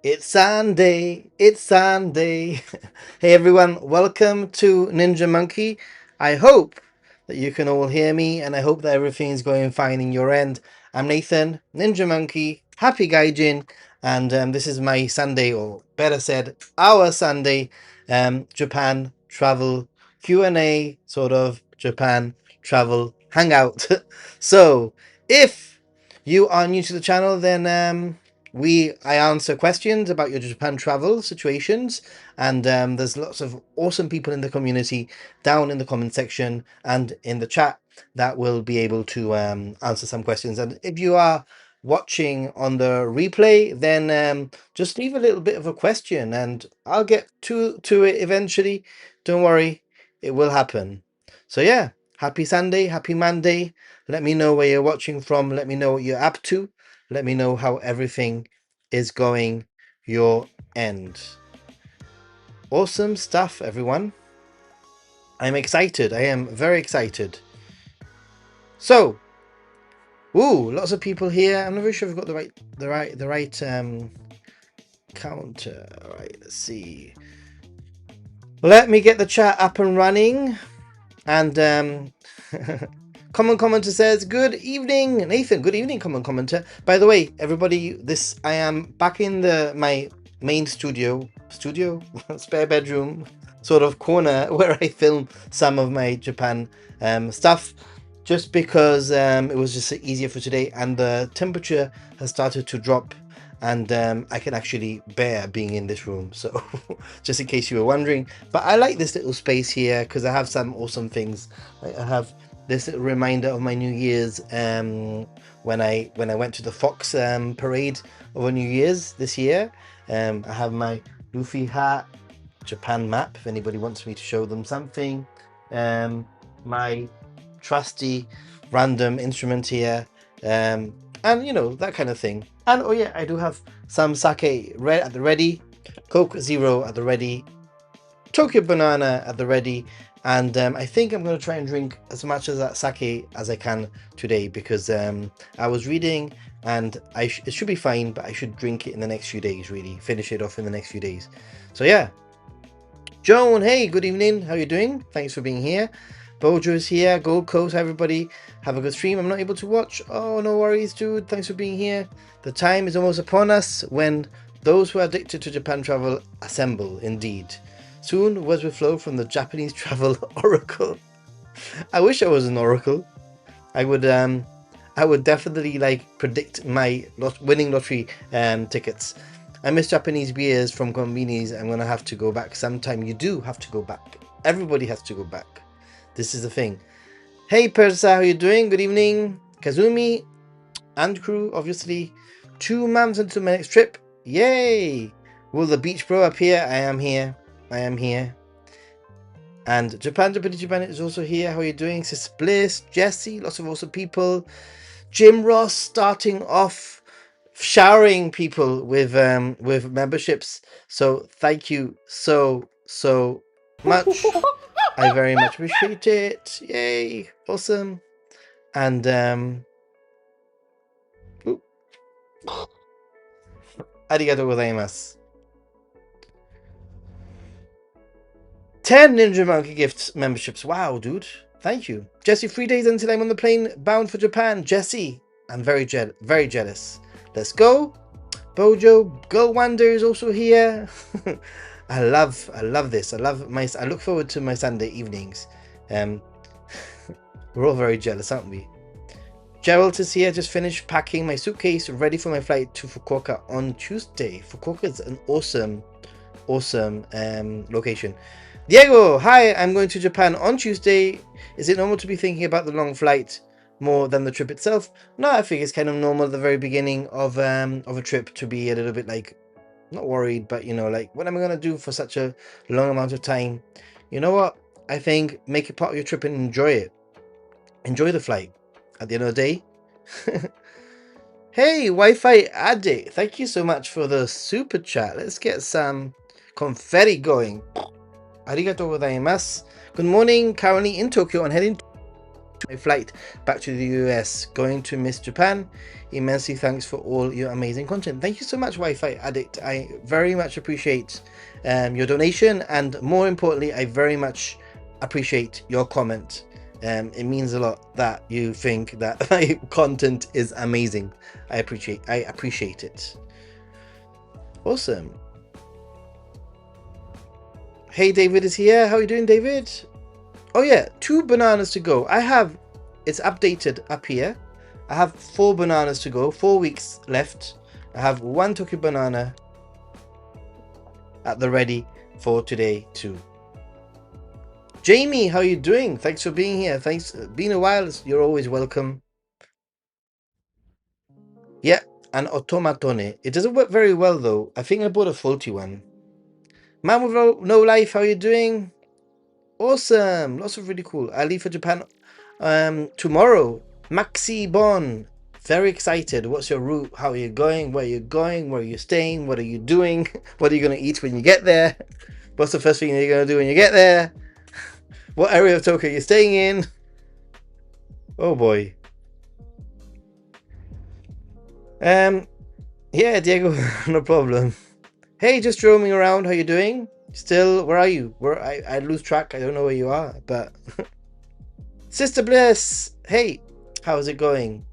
It's Sunday. It's Sunday. Hey everyone, welcome to Ninja Monkey. I hope that you can all hear me and I hope that everything's going fine in your end. I'm Nathan, Ninja Monkey, Happy Gaijin, and this is my Sunday, or better said, our Sunday Japan travel Q&A, sort of Japan travel hangout. So, if you are new to the channel, then I answer questions about your Japan travel situations, and there's lots of awesome people in the community down in the comment section and in the chat that will be able to answer some questions. And if you are watching on the replay, then just leave a little bit of a question and I'll get to it eventually. Don't worry, it will happen. So yeah, happy Sunday, happy Monday. Let me know where you're watching from. Let me know what you're up to. Let me know how everything is going your end. Awesome stuff, everyone. I'm excited. I am very excited. So, lots of people here. I'm not very sure if I've got the right counter. All right, let's see. Let me get the chat up and running. And Common Commenter says, good evening, Nathan. Good evening, Common Commenter. By the way, everybody, I am back in my main studio, spare bedroom, sort of corner where I film some of my Japan stuff, just because it was just easier for today, and the temperature has started to drop, and I can actually bear being in this room. So just in case you were wondering, but I like this little space here because I have some awesome things. I have this little reminder of my New Year's when I went to the Fox parade over New Year's this year. I have my Luffy hat, Japan map if anybody wants me to show them something, my trusty random instrument here, and that kind of thing. And oh yeah, I do have some sake at the ready, Coke Zero at the ready, Tokyo Banana at the ready, and I think I'm going to try and drink as much of that sake as I can today, because I was reading and it should be fine, but I should drink it in the next few days, really finish it off in the next few days. So yeah, Joan, hey, good evening, how are you doing? Thanks for being here. Bojo's here, Gold Coast, everybody. Have a good stream. I'm not able to watch. Oh, no worries, dude. Thanks for being here. The time is almost upon us when those who are addicted to Japan travel assemble, indeed. Soon, words will flow from the Japanese travel oracle. I wish I was an oracle. I would definitely predict my winning lottery tickets. I miss Japanese beers from convenies. I'm gonna have to go back sometime. You do have to go back. Everybody has to go back. This is the thing. Hey Persa, how you doing? Good evening. Kazumi and crew, obviously. 2 months into my next trip. Yay! Will the beach bro appear? I am here. I am here. And Japan is also here. How are you doing? Sis Bliss, Jesse, lots of awesome people. Jim Ross starting off showering people with memberships. So thank you so much. I very much appreciate it. Yay, awesome. And arigatou gozaimasu. 10 Ninja Monkey Gifts memberships. Wow, dude. Thank you. Jesse, 3 days until I'm on the plane bound for Japan. Jesse, I'm very jealous. Let's go. Bojo, Go Wander is also here. I love this. I look forward to my Sunday evenings. We're all very jealous, aren't we? Gerald is here. Just finished packing my suitcase, ready for my flight to Fukuoka on Tuesday. Fukuoka is an awesome location. Diego, hi, I'm going to Japan on Tuesday. Is it normal to be thinking about the long flight more than the trip itself? No, I think it's kind of normal at the very beginning of a trip to be a little bit not worried, but what am I gonna do for such a long amount of time? You know what? I think make it part of your trip and enjoy it. Enjoy the flight. At the end of the day. Hey, Wi-Fi Addict, thank you so much for the super chat. Let's get some confetti going. Arigatou gozaimasu. Good morning. Currently in Tokyo and heading my flight back to the US. Going to miss Japan. Immensely thanks for all your amazing content. Thank you so much, Wi-Fi Addict. I very much appreciate your donation, and more importantly, I very much appreciate your comment. It means a lot that you think that my content is amazing. I appreciate it. Awesome. Hey, David is here. How are you doing, David? Oh yeah, 2 bananas to go. It's updated up here. I have 4 bananas to go, 4 weeks left. I have 1 Tokyo banana at the ready for today too. Jamie, how are you doing? Thanks for being here. Thanks. Been a while. You're always welcome. Yeah, an automatone. It doesn't work very well though. I think I bought a faulty one. Man with no life, how are you doing? Awesome. Lots of really cool. I leave for Japan tomorrow. Maxi Bon. Very excited. What's your route? How are you going? Where are you going? Where are you staying? What are you doing? What are you going to eat when you get there? What's the first thing you're going to do when you get there? What area of Tokyo are you staying in? Oh boy. Yeah, Diego, no problem. Hey, just roaming around. How you doing? Still, where are you? I lose track. I don't know where you are, but Sister Bliss. Hey, how's it going?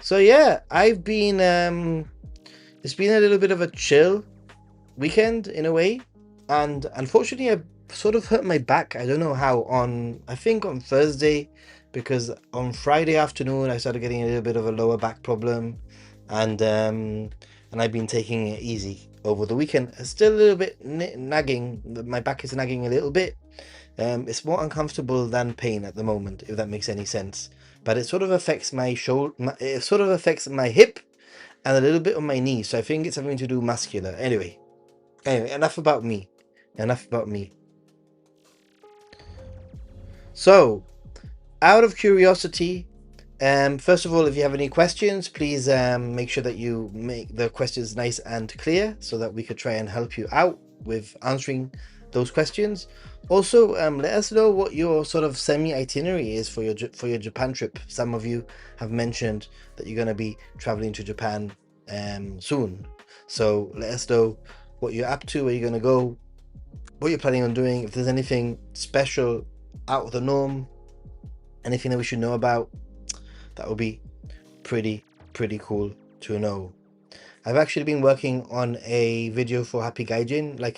So yeah, I've been it's been a little bit of a chill weekend in a way, and unfortunately I sort of hurt my back. I don't know how, I think on Thursday, because on Friday afternoon I started getting a little bit of a lower back problem, and I've been taking it easy over the weekend. It's still a little bit nagging. My back is nagging a little bit. It's more uncomfortable than pain at the moment, if that makes any sense. But it sort of affects my shoulder. It sort of affects my hip and a little bit on my knee. So I think it's something to do muscular. Anyway, enough about me. Enough about me. So, out of curiosity, first of all, if you have any questions, please make sure that you make the questions nice and clear so that we could try and help you out with answering those questions. Also, let us know what your sort of semi-itinerary is for your Japan trip. Some of you have mentioned that you're going to be traveling to Japan soon. So let us know what you're up to, where you're going to go, what you're planning on doing, if there's anything special out of the norm, anything that we should know about. That would be pretty cool to know. I've actually been working on a video for Happy Gaijin, like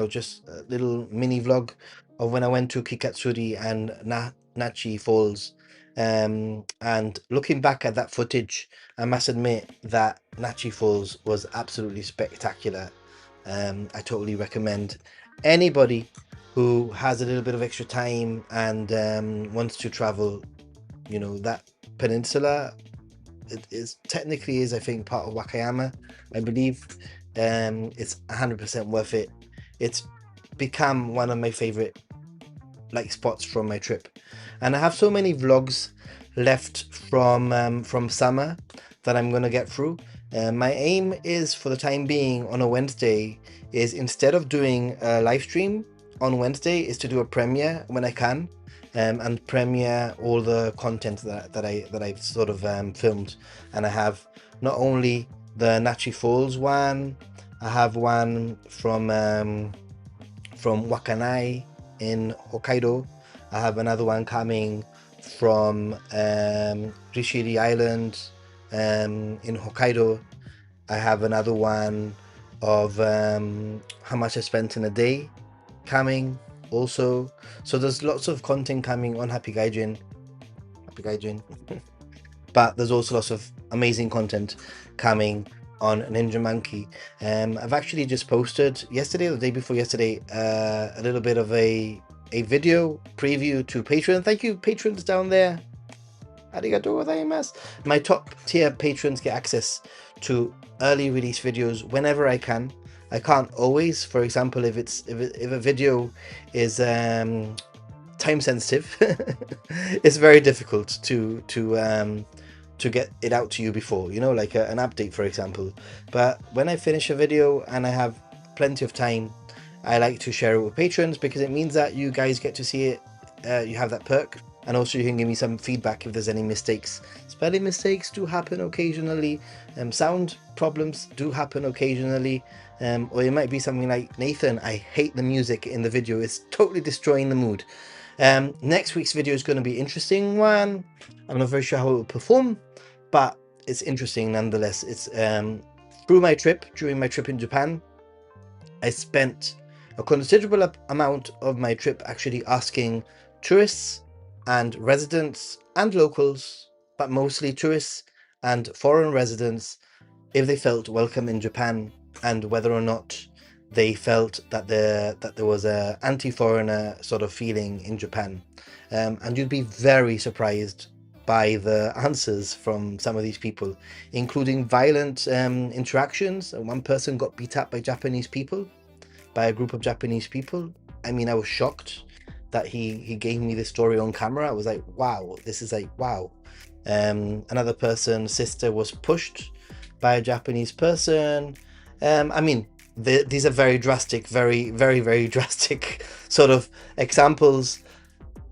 just a little mini vlog of when I went to Kikatsuri and Nachi Falls. And looking back at that footage, I must admit that Nachi Falls was absolutely spectacular. I totally recommend anybody who has a little bit of extra time and wants to travel, that peninsula. It is technically I think part of Wakayama, I believe. It's 100% worth it. It's become one of my favorite spots from my trip, and I have so many vlogs left from summer that I'm gonna get through. My aim is, for the time being, on a Wednesday, is instead of doing a live stream on Wednesday, is to do a premiere when I can. And premiere all the content that I've sort of filmed. And I have not only the Nachi Falls one, I have one from Wakanai in Hokkaido. I have another one coming from Rishiri Island in Hokkaido. I have another one of how much I spent in a day coming also. So there's lots of content coming on Happy Gaijin but there's also lots of amazing content coming on Ninja Monkey. I've actually just posted yesterday or the day before yesterday a little bit of a video preview to Patreon. Thank you, patrons down there. Arigatou gozaimasu. My top tier patrons get access to early release videos whenever I can. I can't always. For example, if a video is time sensitive, it's very difficult to get it out to you before, like an update, for example. But when I finish a video and I have plenty of time, I like to share it with patrons, because it means that you guys get to see it. You have that perk and also you can give me some feedback if there's any mistakes. Spelling mistakes do happen occasionally, sound problems do happen occasionally, or it might be something like, Nathan, I hate the music in the video, it's totally destroying the mood. Next week's video is going to be an interesting one. I'm not very sure how it will perform, but it's interesting nonetheless. It's during my trip in Japan, I spent a considerable amount of my trip actually asking tourists and residents and locals, but mostly tourists and foreign residents, if they felt welcome in Japan and whether or not they felt that there was a anti-foreigner sort of feeling in Japan. And you'd be very surprised by the answers from some of these people, including violent interactions. One person got beat up by a group of Japanese people. I mean, I was shocked that he gave me this story on camera. I was like, wow, this is like, wow. Another person's sister was pushed by a Japanese person. I mean, these are very drastic, very, very, very drastic sort of examples.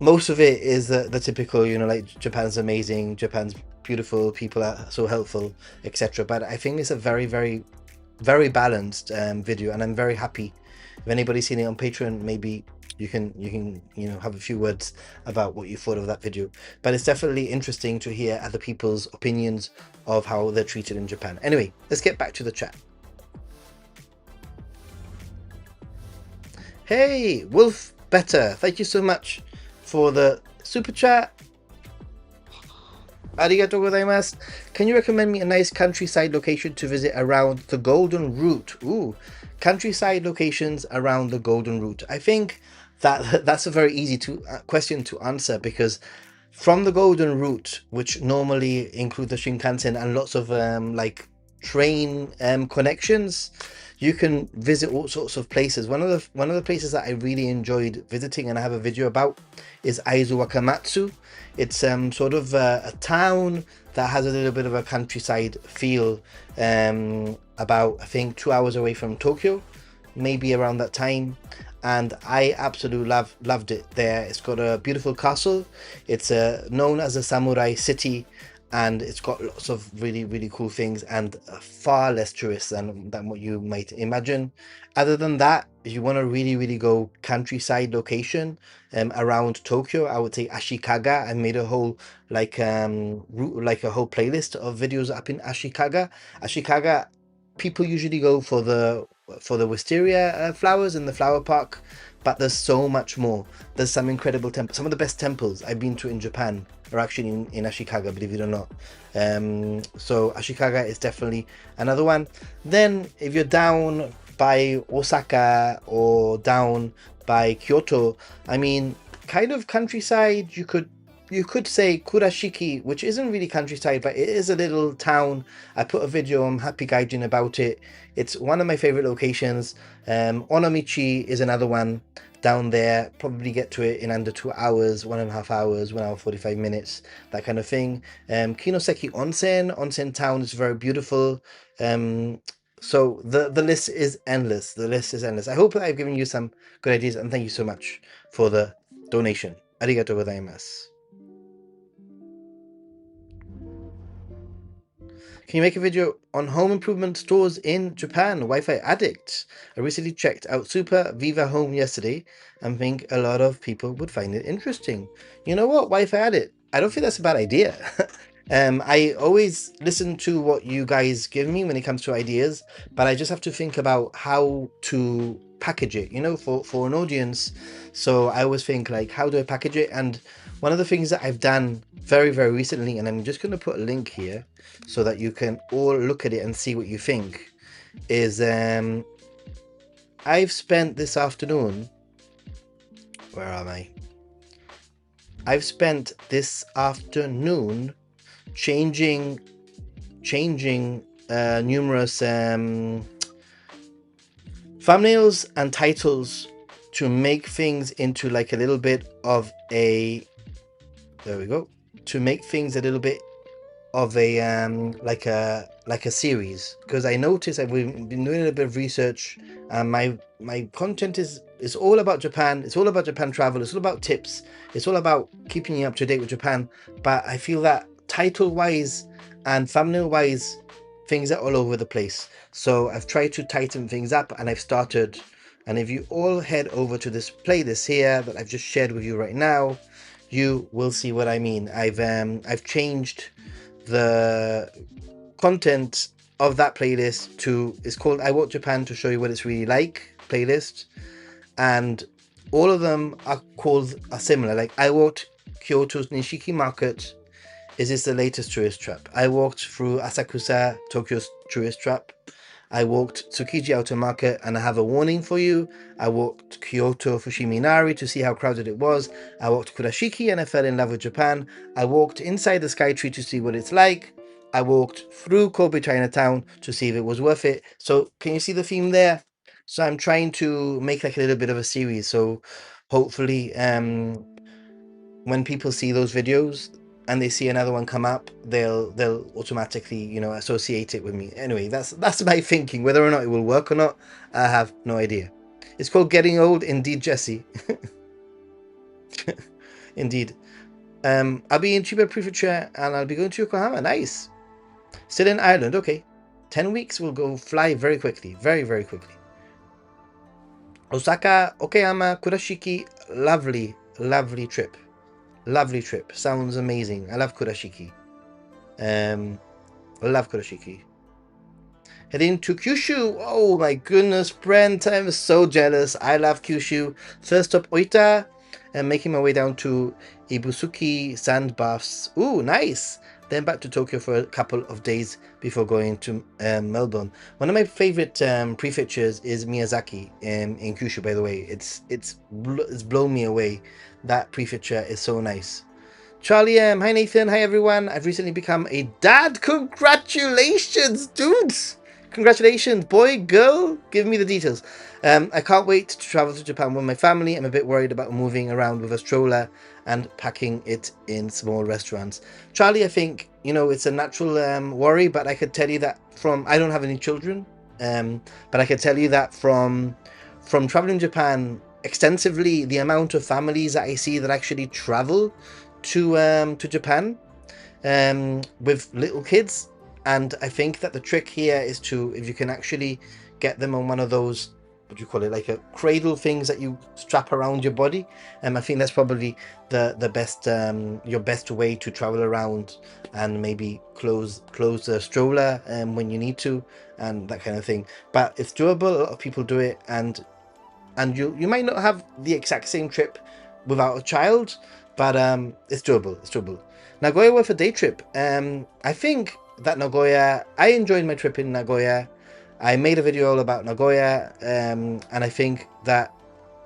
Most of it is the typical, you know, like Japan's amazing, Japan's beautiful, people are so helpful, etc. But I think it's a very, very, very balanced video, and I'm very happy. If anybody's seen it on Patreon, maybe you can you know, have a few words about what you thought of that video. But it's definitely interesting to hear other people's opinions of how they're treated in Japan. Anyway, let's get back to the chat. Hey, Wolf Better, thank you so much for the super chat. Arigatou gozaimasu. Can you recommend me a nice countryside location to visit around the Golden Route? Ooh, countryside locations around the Golden Route. I think that's a very easy question to answer, because from the Golden Route, which normally include the Shinkansen and lots of like train connections, you can visit all sorts of places. One of the places that I really enjoyed visiting, and I have a video about, is Aizu Wakamatsu. It's sort of a town that has a little bit of a countryside feel, about, I think, 2 hours away from Tokyo, maybe around that time. And I absolutely loved it there. It's got a beautiful castle. It's known as a samurai city, and it's got lots of really, really cool things, and far less tourists than what you might imagine. Other than that, if you want to really, really go countryside location around Tokyo, I would say Ashikaga. I made a whole route, like a whole playlist of videos up in Ashikaga. Ashikaga, people usually go for the wisteria flowers in the flower park, but there's so much more. There's some incredible temples. Some of the best temples I've been to in Japan are actually in Ashikaga, believe it or not. So Ashikaga is definitely another one. Then if you're down by Osaka or down by Kyoto, I mean, kind of countryside, you could say Kurashiki, which isn't really countryside, but it is a little town. I put a video on Happy Gaijin about it. It's one of my favorite locations. Onomichi is another one down there. Probably get to it in under 2 hours, 1.5 hours, 1 hour 45 minutes, that kind of thing. Kinoseki Onsen town is very beautiful. So the list is endless. I hope that I've given you some good ideas, and thank you so much for the donation. Arigatou gozaimasu. Can you make a video on home improvement stores in Japan? Wi-Fi addict. I recently checked out Super Viva Home yesterday and think a lot of people would find it interesting. You know what, Wi-Fi addict? I don't think that's a bad idea. I always listen to what you guys give me when it comes to ideas, but I just have to think about how to package it, you know, for an audience. So I always think, like, how do I package it? And one of the things that I've done very, very recently, and I'm just going to put a link here so that you can all look at it and see what you think, is I've spent this afternoon, where am I? I've spent this afternoon changing numerous thumbnails and titles to make things into like a little bit of a, there we go, to make things a little bit of a like a series, because I noticed I've been doing a bit of research, and my content is all about Japan. It's all about Japan travel. It's all about tips. It's all about keeping you up to date with Japan. But I feel that title wise and thumbnail wise, things are all over the place. So I've tried to tighten things up, and I've started. And if you all head over to this playlist here that I've just shared with you right now, you will see what I mean. I've changed the content of that playlist to, it's called I Walk Japan to Show You What It's Really Like playlist, and all of them are similar. Like I walked Kyoto's Nishiki Market. Is this the latest tourist trap? I walked through Asakusa, Tokyo's tourist trap. I walked Tsukiji Outer Market, and I have a warning for you. I walked Kyoto Fushimi Inari to see how crowded it was. I walked Kurashiki and I fell in love with Japan. I walked inside the Skytree to see what it's like. I walked through Kobe Chinatown to see if it was worth it. So can you see the theme there? So I'm trying to make like a little bit of a series. So hopefully when people see those videos and they see another one come up, they'll automatically, you know, associate it with me. Anyway, that's my thinking. Whether or not it will work or not, I have no idea. It's called Getting Old, indeed, Jesse. Indeed. I'll be in Chiba Prefecture and I'll be going to Yokohama. Nice. Still in Ireland. Okay. 10 weeks will go fly very quickly. Very, very quickly. Osaka, Okayama, Kurashiki. Lovely, lovely trip. Lovely trip. Sounds amazing. I love Kurashiki. I love Kurashiki. Heading to Kyushu. Oh my goodness, Brent. I'm so jealous. I love Kyushu. First stop Oita, and making my way down to Ibusuki sand baths. Ooh, nice. Then back to Tokyo for a couple of days before going to Melbourne. One of my favorite prefectures is Miyazaki in Kyushu. By the way, it's blown me away. That prefecture is so nice. Charlie M. Hi Nathan. Hi everyone. I've recently become a dad. Congratulations, dudes. Congratulations, boy, girl. Give me the details. I can't wait to travel to Japan with my family. I'm a bit worried about moving around with a stroller and packing it in small restaurants. Charlie, I think, you know, it's a natural worry, but I could tell you that I don't have any children, but I could tell you that from traveling Japan extensively, the amount of families that I see that actually travel to Japan with little kids, and I think that the trick here is to, if you can actually get them on one of those, what do you call it, like a cradle things that you strap around your body, I think that's probably the best your best way to travel around, and maybe close the stroller when you need to, and that kind of thing. But it's doable. A lot of people do it, and you might not have the exact same trip without a child, but it's doable. It's doable. Nagoya was a day trip. I think that Nagoya, I enjoyed my trip in Nagoya. I made a video all about Nagoya, and I think that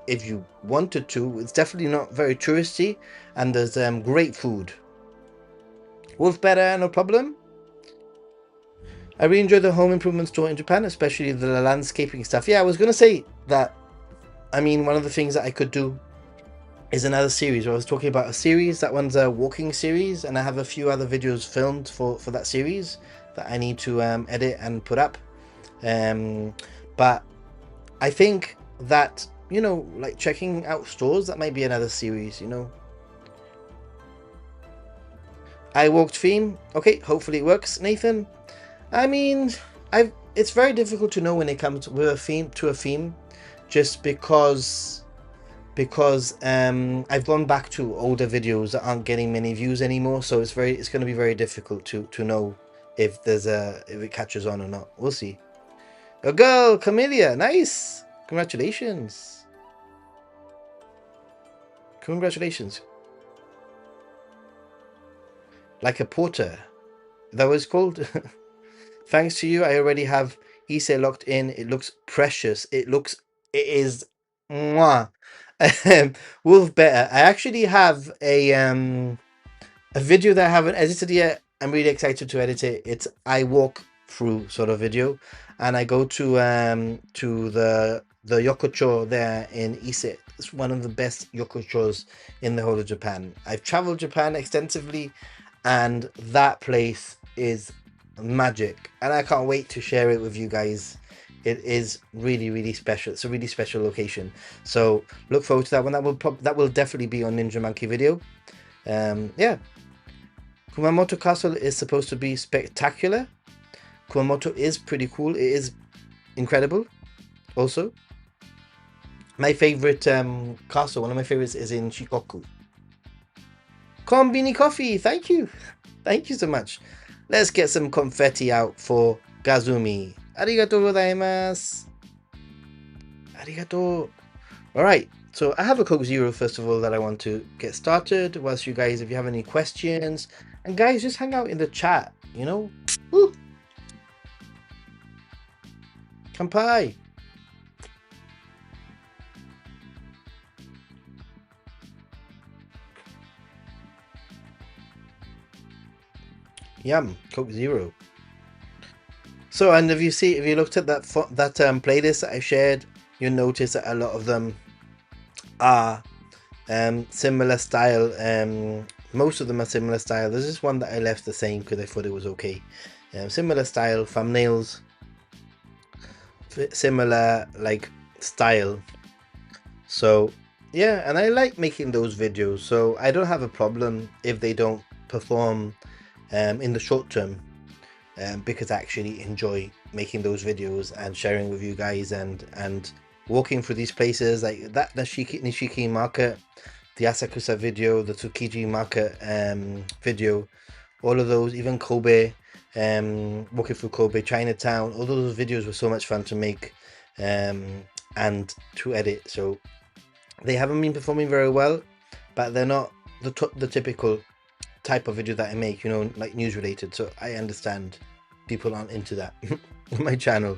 if you wanted to, it's definitely not very touristy, and there's great food. Wolf better, no problem. I really enjoyed the home improvement store in Japan, especially the landscaping stuff. Yeah, I was going to say that, I mean, one of the things that I could do is another series where I was talking about a series. That one's a walking series, and I have a few other videos filmed for that series that I need to edit and put up. But I think that, you know, like checking out stores, that might be another series, you know. I walked theme. Okay, hopefully it works, Nathan. I mean, it's very difficult to know when it comes with a theme, just because I've gone back to older videos that aren't getting many views anymore, so it's going to be very difficult to know if it catches on or not. We'll see. A girl, Camellia, nice. Congratulations. Like a porter, that was called. Thanks to you, I already have Ise locked in. It looks precious. It is mwah. Wolf better. I actually have a video that I haven't edited yet. I'm really excited to edit it. It's I walk through sort of video, and I go to the Yokocho there in Ise. It's one of the best Yokochos in the whole of Japan. I've traveled Japan extensively, and that place is magic, and I can't wait to share it with you guys. It is really, really special. It's a really special location. So look forward to that one. That will definitely be on Ninja Monkey video. Yeah, Kumamoto Castle is supposed to be spectacular. Kumamoto is pretty cool. It is incredible. Also, my favorite castle, one of my favorites, is in Shikoku. Konbini coffee, thank you. Thank you so much. Let's get some confetti out for Gazumi. Arigatou gozaimasu. Arigatou. Alright, so I have a Coke Zero first of all that I want to get started. Whilst you guys, if you have any questions, and guys, just hang out in the chat, you know? Woo! Kampai! Yum, Coke Zero. So, and if you looked at that playlist that I shared, you'll notice that a lot of them are similar style. Most of them are similar style. There's just one that I left the same because I thought it was okay. Similar style thumbnails, similar like style. So yeah, and I like making those videos, so I don't have a problem if they don't perform in the short term, because I actually enjoy making those videos and sharing with you guys, and walking through these places like that Nishiki market, the Asakusa video, the Tsukiji market video, all of those, even Kobe, walking through Kobe, Chinatown, all those videos were so much fun to make and to edit. So they haven't been performing very well, but they're not the typical type of video that I make, you know, like news related. So I understand people aren't into that on my channel.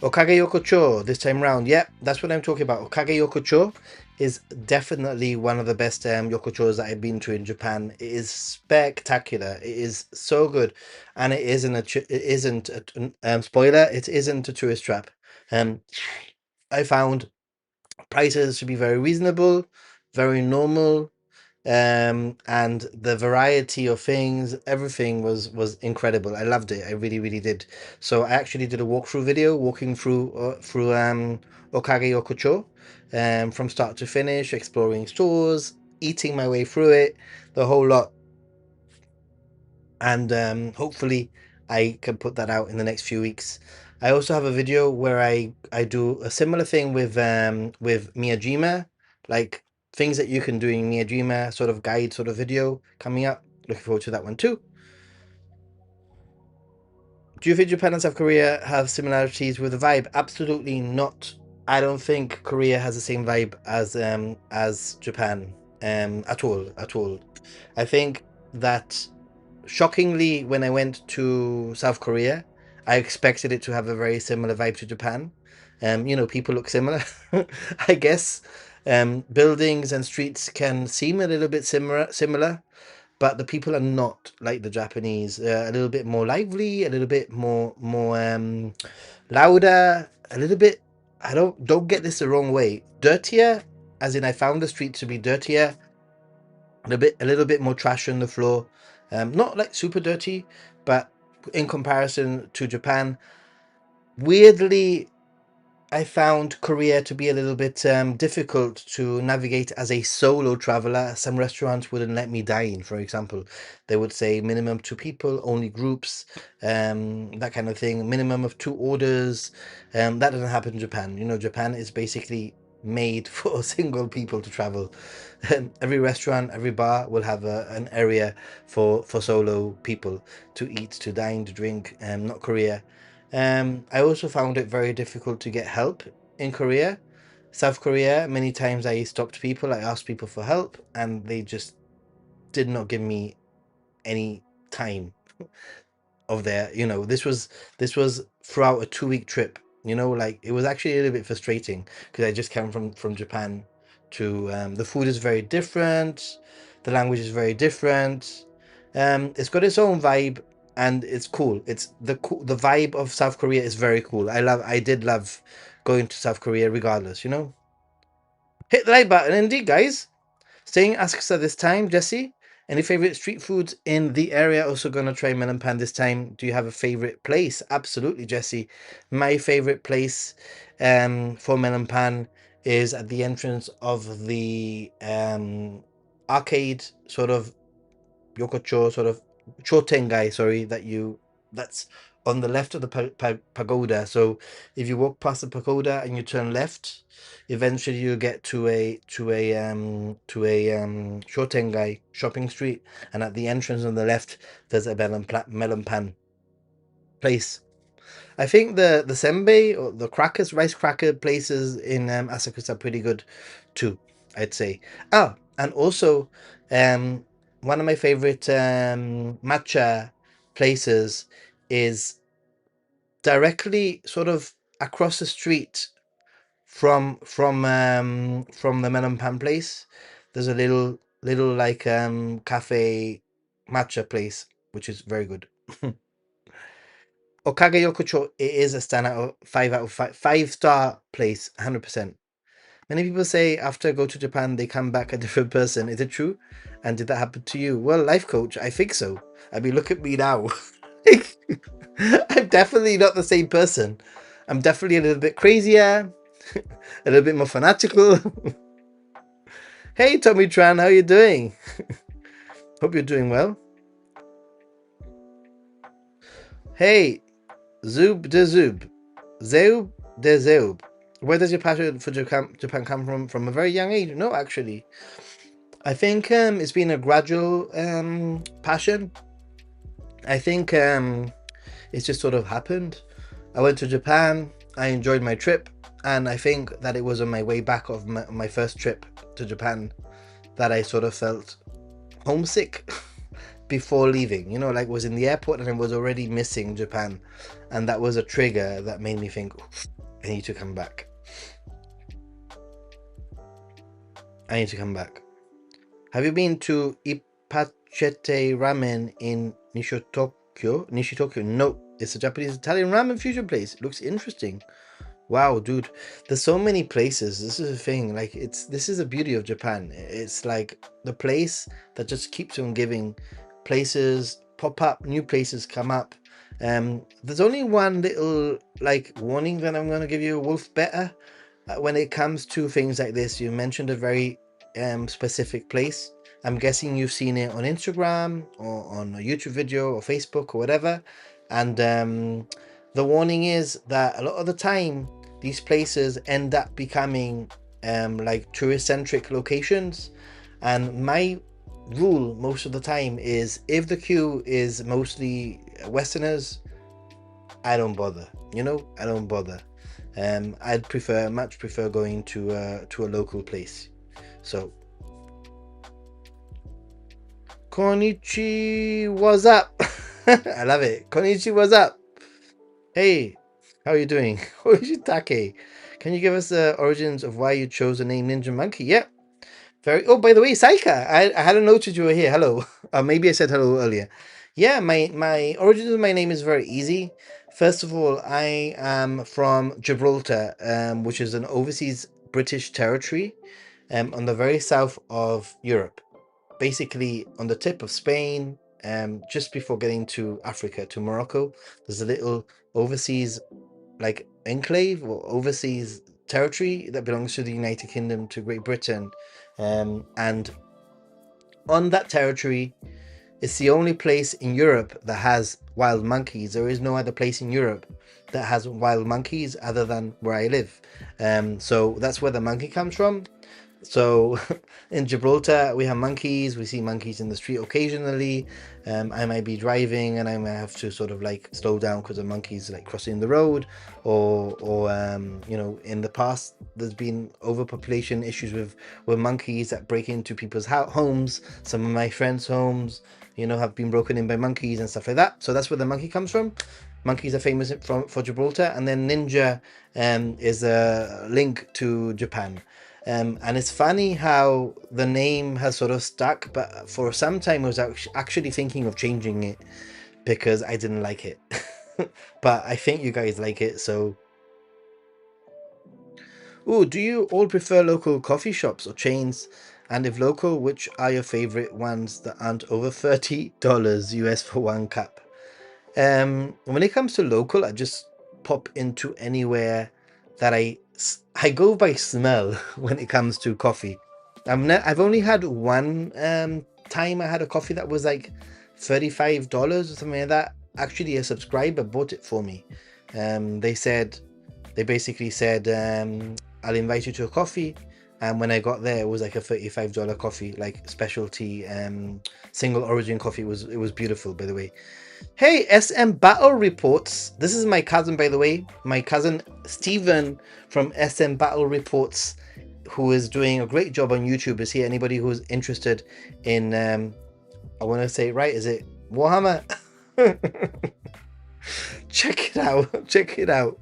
Okage Yokocho this time round. Yeah, that's what I'm talking about. Okage Yokocho is definitely one of the best yokochos that I've been to in Japan. It is spectacular. It is so good, and it isn't a spoiler. It isn't a tourist trap. I found prices to be very reasonable, very normal, and the variety of things, everything was incredible. I loved it. I really did. So I actually did a walkthrough video, walking through Okage Yokocho, from start to finish, exploring stores, eating my way through it, the whole lot. And hopefully I can put that out in the next few weeks. I also have a video where I do a similar thing with Miyajima, like things that you can do in Miyajima, sort of guide sort of video coming up. Looking forward to that one too. Do you think Japan and South Korea have similarities with the vibe? Absolutely not. I don't think Korea has the same vibe as Japan at all. I think that shockingly, when I went to South Korea, I expected it to have a very similar vibe to Japan. You know, people look similar, I guess. Buildings and streets can seem a little bit similar, but the people are not like the Japanese. A little bit more lively, a little bit more louder, a little bit. I don't get this the wrong way. Dirtier, as in I found the street to be dirtier, a little bit more trash on the floor. Not like super dirty, but in comparison to Japan, weirdly, I found Korea to be a little bit difficult to navigate as a solo traveler. Some restaurants wouldn't let me dine, for example. They would say minimum 2 people, only groups, that kind of thing. Minimum of 2 orders. That doesn't happen in Japan. You know, Japan is basically made for single people to travel. Every restaurant, every bar will have an area for solo people to eat, to dine, to drink. Not Korea. I also found it very difficult to get help in Korea. South Korea, many times I stopped people, I asked people for help, and they just did not give me any time of their, you know, this was throughout a 2 week trip, you know, like it was actually a little bit frustrating because I just came from Japan to the food is very different, the language is very different, it's got its own vibe, and it's cool. It's the vibe of South Korea is very cool. I did love going to South Korea regardless, you know. Hit the like button indeed, guys. Saying Asksa this time, Jesse. Any favorite street foods in the area? Also gonna try melon pan this time. Do you have a favorite place? Absolutely, Jesse. My favorite place for melon pan is at the entrance of the arcade, sort of Yokocho, sort of Chotengai, sorry, that's on the left of the pagoda. So if you walk past the pagoda and you turn left, eventually you get to a Shotengai shopping street, and at the entrance on the left there's a melon pan place. I think the senbei or the crackers, rice cracker places in Asakusa are pretty good too, I'd say. Oh, and also um, one of my favorite matcha places is directly sort of across the street from the melon pan place. There's a little like cafe matcha place, which is very good. Okage Yokocho, it is a standout 5 out of 5, 5-star place, 100%. Many people say after go to Japan they come back a different person. Is it true? And did that happen to you? Well, life coach, I think so. I mean, look at me now. I'm definitely not the same person. I'm definitely a little bit crazier, a little bit more fanatical. Hey, Tommy Tran, how you doing? Hope you're doing well. Hey, Zub de Zub. Zeub de Zeub. Where does your passion for Japan come from? From a very young age? No, actually. I think it's been a gradual passion. I think it's just sort of happened. I went to Japan, I enjoyed my trip, and I think that it was on my way back of my first trip to Japan that I sort of felt homesick before leaving. You know, like was in the airport and I was already missing Japan, and that was a trigger that made me think, I need to come back. I need to come back. Have you been to Ipachete Ramen in Nishitokyo? No, it's a Japanese Italian ramen fusion place. It looks interesting. Wow, dude, there's so many places. This is the thing. Like, this is the beauty of Japan. It's like the place that just keeps on giving. Places pop up, new places come up. There's only one little like warning that I'm gonna give you, Wolf Better. When it comes to things like this, you mentioned a very specific place. I'm guessing you've seen it on Instagram or on a YouTube video or Facebook or whatever. And the warning is that a lot of the time, these places end up becoming like tourist-centric locations. And my rule most of the time is if the queue is mostly Westerners, I don't bother. You know, I don't bother. I'd much prefer going to a local place. So, Konnichi, what's up? I love it. Konnichi, what's up? Hey, how are you doing? Hoshitake, can you give us the origins of why you chose the name Ninja Monkey? Yep. Very. Oh, by the way, Saika, I hadn't noticed you were here. Hello. Maybe I said hello earlier. Yeah, my origins of my name is very easy. First of all, I am from Gibraltar, which is an overseas British territory, on the very south of Europe, basically on the tip of Spain, just before getting to Africa, to Morocco. There's a little overseas like enclave or overseas territory that belongs to the United Kingdom, to Great Britain, and on that territory, it's the only place in Europe that has wild monkeys. There is no other place in Europe that has wild monkeys other than where I live. So that's where the monkey comes from. So in Gibraltar, we have monkeys. We see monkeys in the street occasionally. I might be driving and I might have to sort of like slow down because the monkey's like crossing the road, or you know, in the past there's been overpopulation issues with monkeys that break into people's homes. Some of my friends' homes, you know, have been broken in by monkeys and stuff like that. So that's where the monkey comes from. Monkeys are famous for Gibraltar, and then ninja is a link to Japan. And it's funny how the name has sort of stuck, but for some time I was actually thinking of changing it because I didn't like it. But I think you guys like it, so. Ooh, do you all prefer local coffee shops or chains? And if local, which are your favorite ones that aren't over $30 US for one cup? When it comes to local, I just pop into anywhere that I go by smell when it comes to coffee. I've only had one time I had a coffee that was like $35 or something like that. Actually, a subscriber bought it for me. They basically said, I'll invite you to a coffee. And when I got there, it was like a $35 coffee, like specialty single origin coffee. It was beautiful, by the way. Hey, SM Battle Reports. This is my cousin, by the way. My cousin Steven from SM Battle Reports, who is doing a great job on YouTube, is here. Anybody who's interested in, I want to say it right, is it Warhammer? Check it out. Check it out.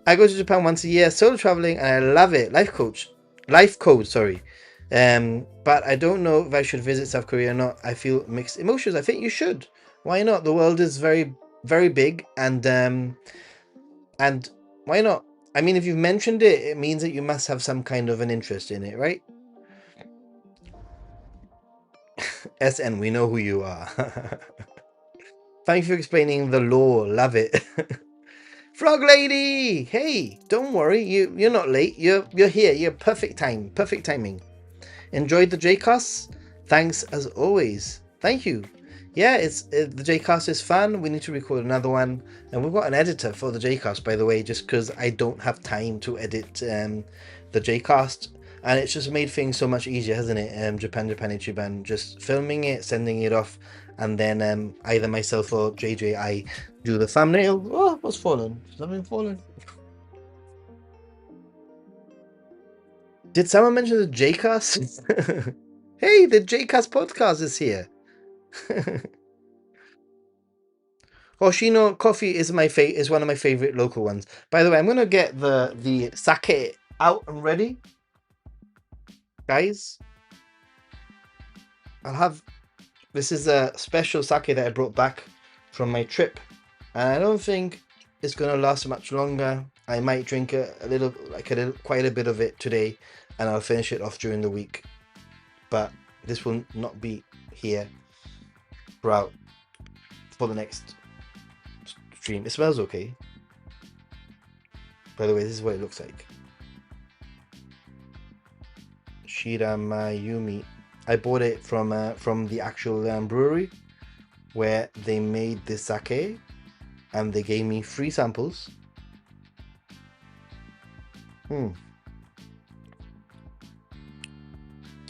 I go to Japan once a year, solo traveling, and I love it. Life code, sorry. But I don't know if I should visit South Korea or not. I feel mixed emotions. I think you should. Why not? The world is very, very big, and why not? I mean, if you've mentioned it, it means that you must have some kind of an interest in it, right? SN, we know who you are. Thank you for explaining the law. Love it. Frog Lady! Hey, don't worry, you're not late. You're here. You're perfect time. Perfect timing. Enjoyed the JCast? Thanks as always. Thank you. Yeah, the JCast is fun. We need to record another one, and we've got an editor for the JCast, by the way, just because I don't have time to edit the JCast, and it's just made things so much easier, hasn't it? Japan Ichiban, just filming it, sending it off, and then either myself or I do the thumbnail. Oh, what's fallen? Something fallen. Did someone mention the JCast? Hey, the JCast podcast is here. Hoshino coffee is one of my favorite local ones. By the way, I'm gonna get the sake out and ready, guys. This is a special sake that I brought back from my trip, and I don't think it's gonna last much longer. I might drink quite a bit of it today, and I'll finish it off during the week. But this will not be here for the next stream. It smells okay. By the way, this is what it looks like. Shiramayumi. I bought it from the actual brewery where they made the sake, and they gave me 3 samples.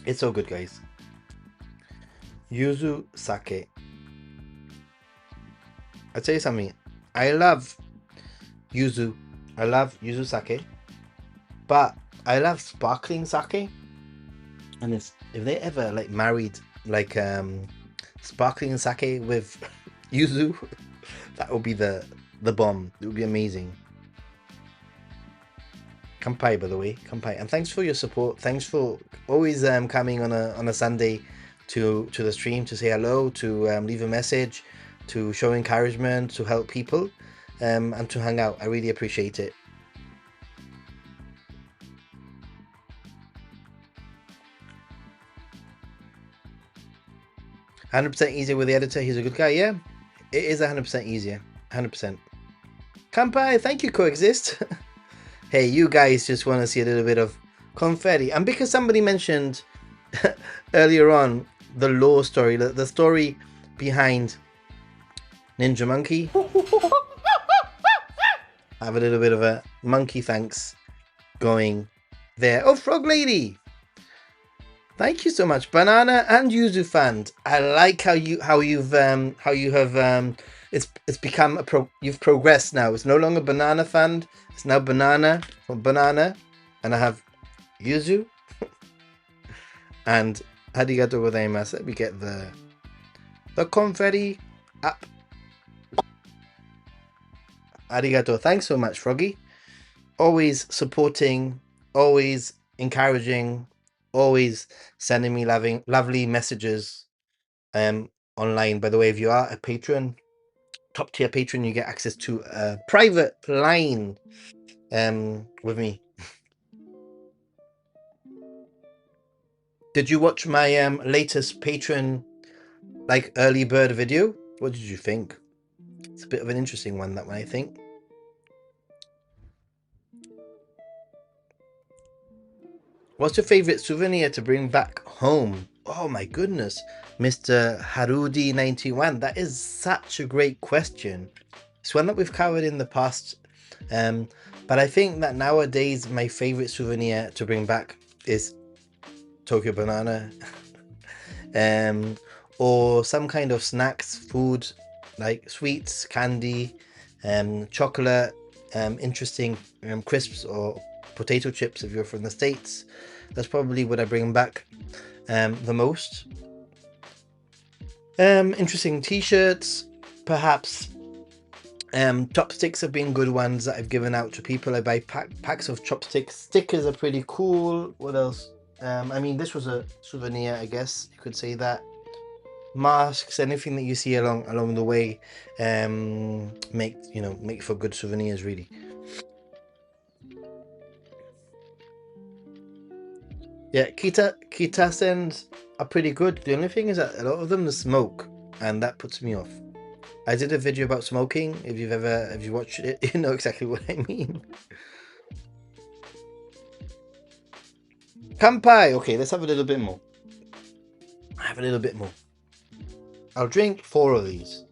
It's so good, guys. Yuzu sake. I'll tell you something. I love yuzu. I love yuzu sake, but I love sparkling sake. And if they ever married sparkling sake with yuzu, that would be the bomb. It would be amazing. Kampai, by the way, kampai, and thanks for your support. Thanks for always coming on a Sunday to the stream to say hello, to leave a message, to show encouragement, to help people, and to hang out. I really appreciate it. "100% easier with the editor. He's a good guy." Yeah, it is 100% easier. 100%. Kampai, thank you, Coexist. Hey, you guys just want to see a little bit of confetti. And because somebody mentioned earlier on the lore story, the story behind Ninja Monkey, I have a little bit of a monkey thanks going there. Oh, Frog Lady! Thank you so much, Banana and Yuzu fan. I like how you've it's become you've progressed now. It's no longer Banana fan. It's now Banana from Banana, and I have Yuzu and Arigato gozaimasu. Let me get the confetti up. Arigato. Thanks so much, Froggy. Always supporting, always encouraging, always sending me lovely messages online. By the way, if you are a patron, top tier patron, you get access to a private line with me. Did you watch my latest Patreon like early bird video? What did you think? It's a bit of an interesting one, that one, I think. What's your favorite souvenir to bring back home? Oh my goodness, Mr. Harudi91. That is such a great question. It's one that we've covered in the past. But I think that nowadays my favorite souvenir to bring back is Tokyo Banana. Or some kind of snacks, food, like sweets, candy, chocolate, interesting crisps or potato chips if you're from the States. That's probably what I bring back the most. Interesting t-shirts, perhaps. Chopsticks have been good ones that I've given out to people. I buy packs of chopsticks. Stickers are pretty cool. What else? I mean, this was a souvenir, I guess you could say that. Masks, anything that you see along the way, make for good souvenirs, really. Yeah, kitasens are pretty good. The only thing is that a lot of them smoke, and that puts me off. I did a video about smoking. If you watched it, you know exactly what I mean. Kampai. Okay, let's have a little bit more. Have a little bit more. I'll drink 4 of these.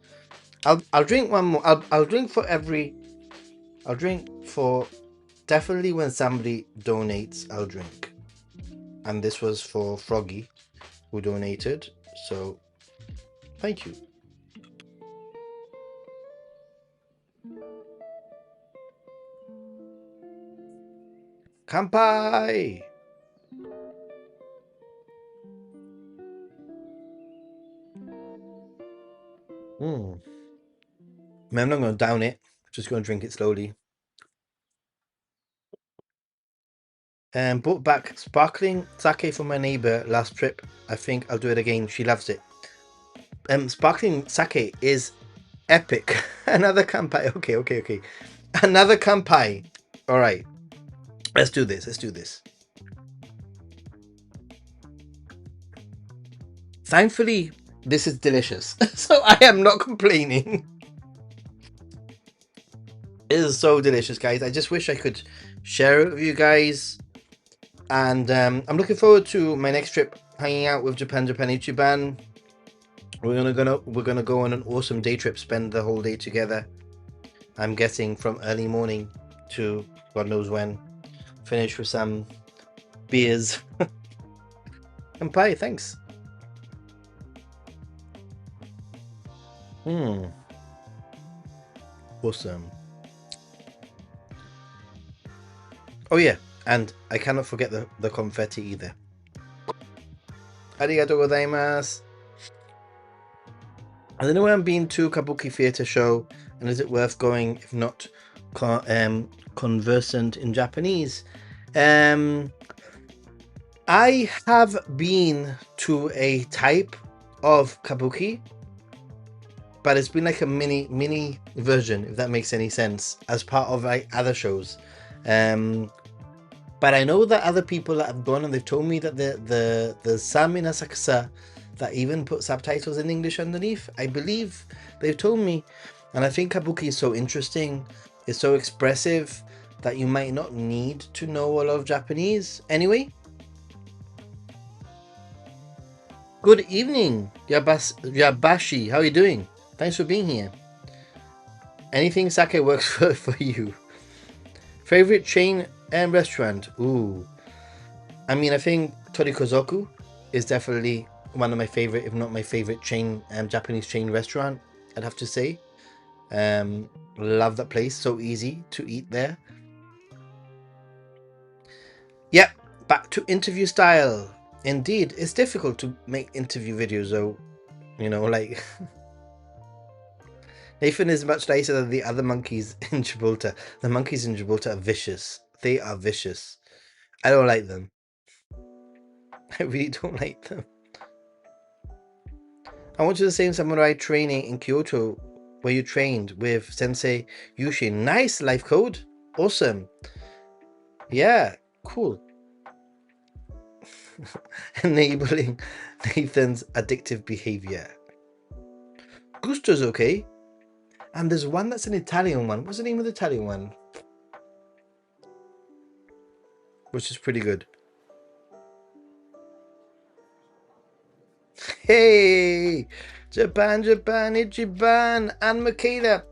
I'll drink one more. I'll drink for every. I'll drink for definitely when somebody donates. I'll drink. And this was for Froggy, who donated. So, thank you. Kampai! I'm not going to down it. Just going to drink it slowly. Brought back sparkling sake for my neighbor last trip. I think I'll do it again. She loves it. Sparkling sake is epic. Another kampai. Okay. Another kampai. All right. Let's do this. Thankfully, this is delicious. So I am not complaining. It is so delicious, guys. I just wish I could share it with you guys. And I'm looking forward to my next trip, hanging out with Japan Ichiban. We're gonna go on an awesome day trip, spend the whole day together. I'm guessing from early morning to God knows when. Finish with some beers. And pie, thanks. Awesome. Oh yeah, and I cannot forget the confetti either. Arigatou gozaimasu. I don't know where I'm been to Kabuki Theatre show, and is it worth going if not conversant in Japanese? I have been to a type of Kabuki, but it's been like a mini version, if that makes any sense, as part of like other shows. But I know that other people that have gone and they've told me that the some in Asakusa that even put subtitles in English underneath. I believe they've told me, and I think Kabuki is so interesting, it's so expressive that you might not need to know a lot of Japanese. Anyway, good evening, Yabashi. How are you doing? Thanks for being here. Anything sake works for you. Favorite chain and restaurant? Ooh. I mean, I think Torikozoku is definitely one of my favorite, if not my favorite chain, Japanese chain restaurant, I'd have to say. Love that place. So easy to eat there. Yep, back to interview style. Indeed, it's difficult to make interview videos though. You know, like Nathan is much nicer than the other monkeys in Gibraltar. The monkeys in Gibraltar are vicious. They are vicious. I don't like them. I really don't like them. I went to the same samurai training in Kyoto where you trained with Sensei Yushin. Nice life code. Awesome. Yeah, cool. enabling Nathan's addictive behavior. Gusto's okay. And there's one that's an Italian one. What's the name of the Italian one? Which is pretty good. Hey! Japan, Japan, Ichiban, and Makeda.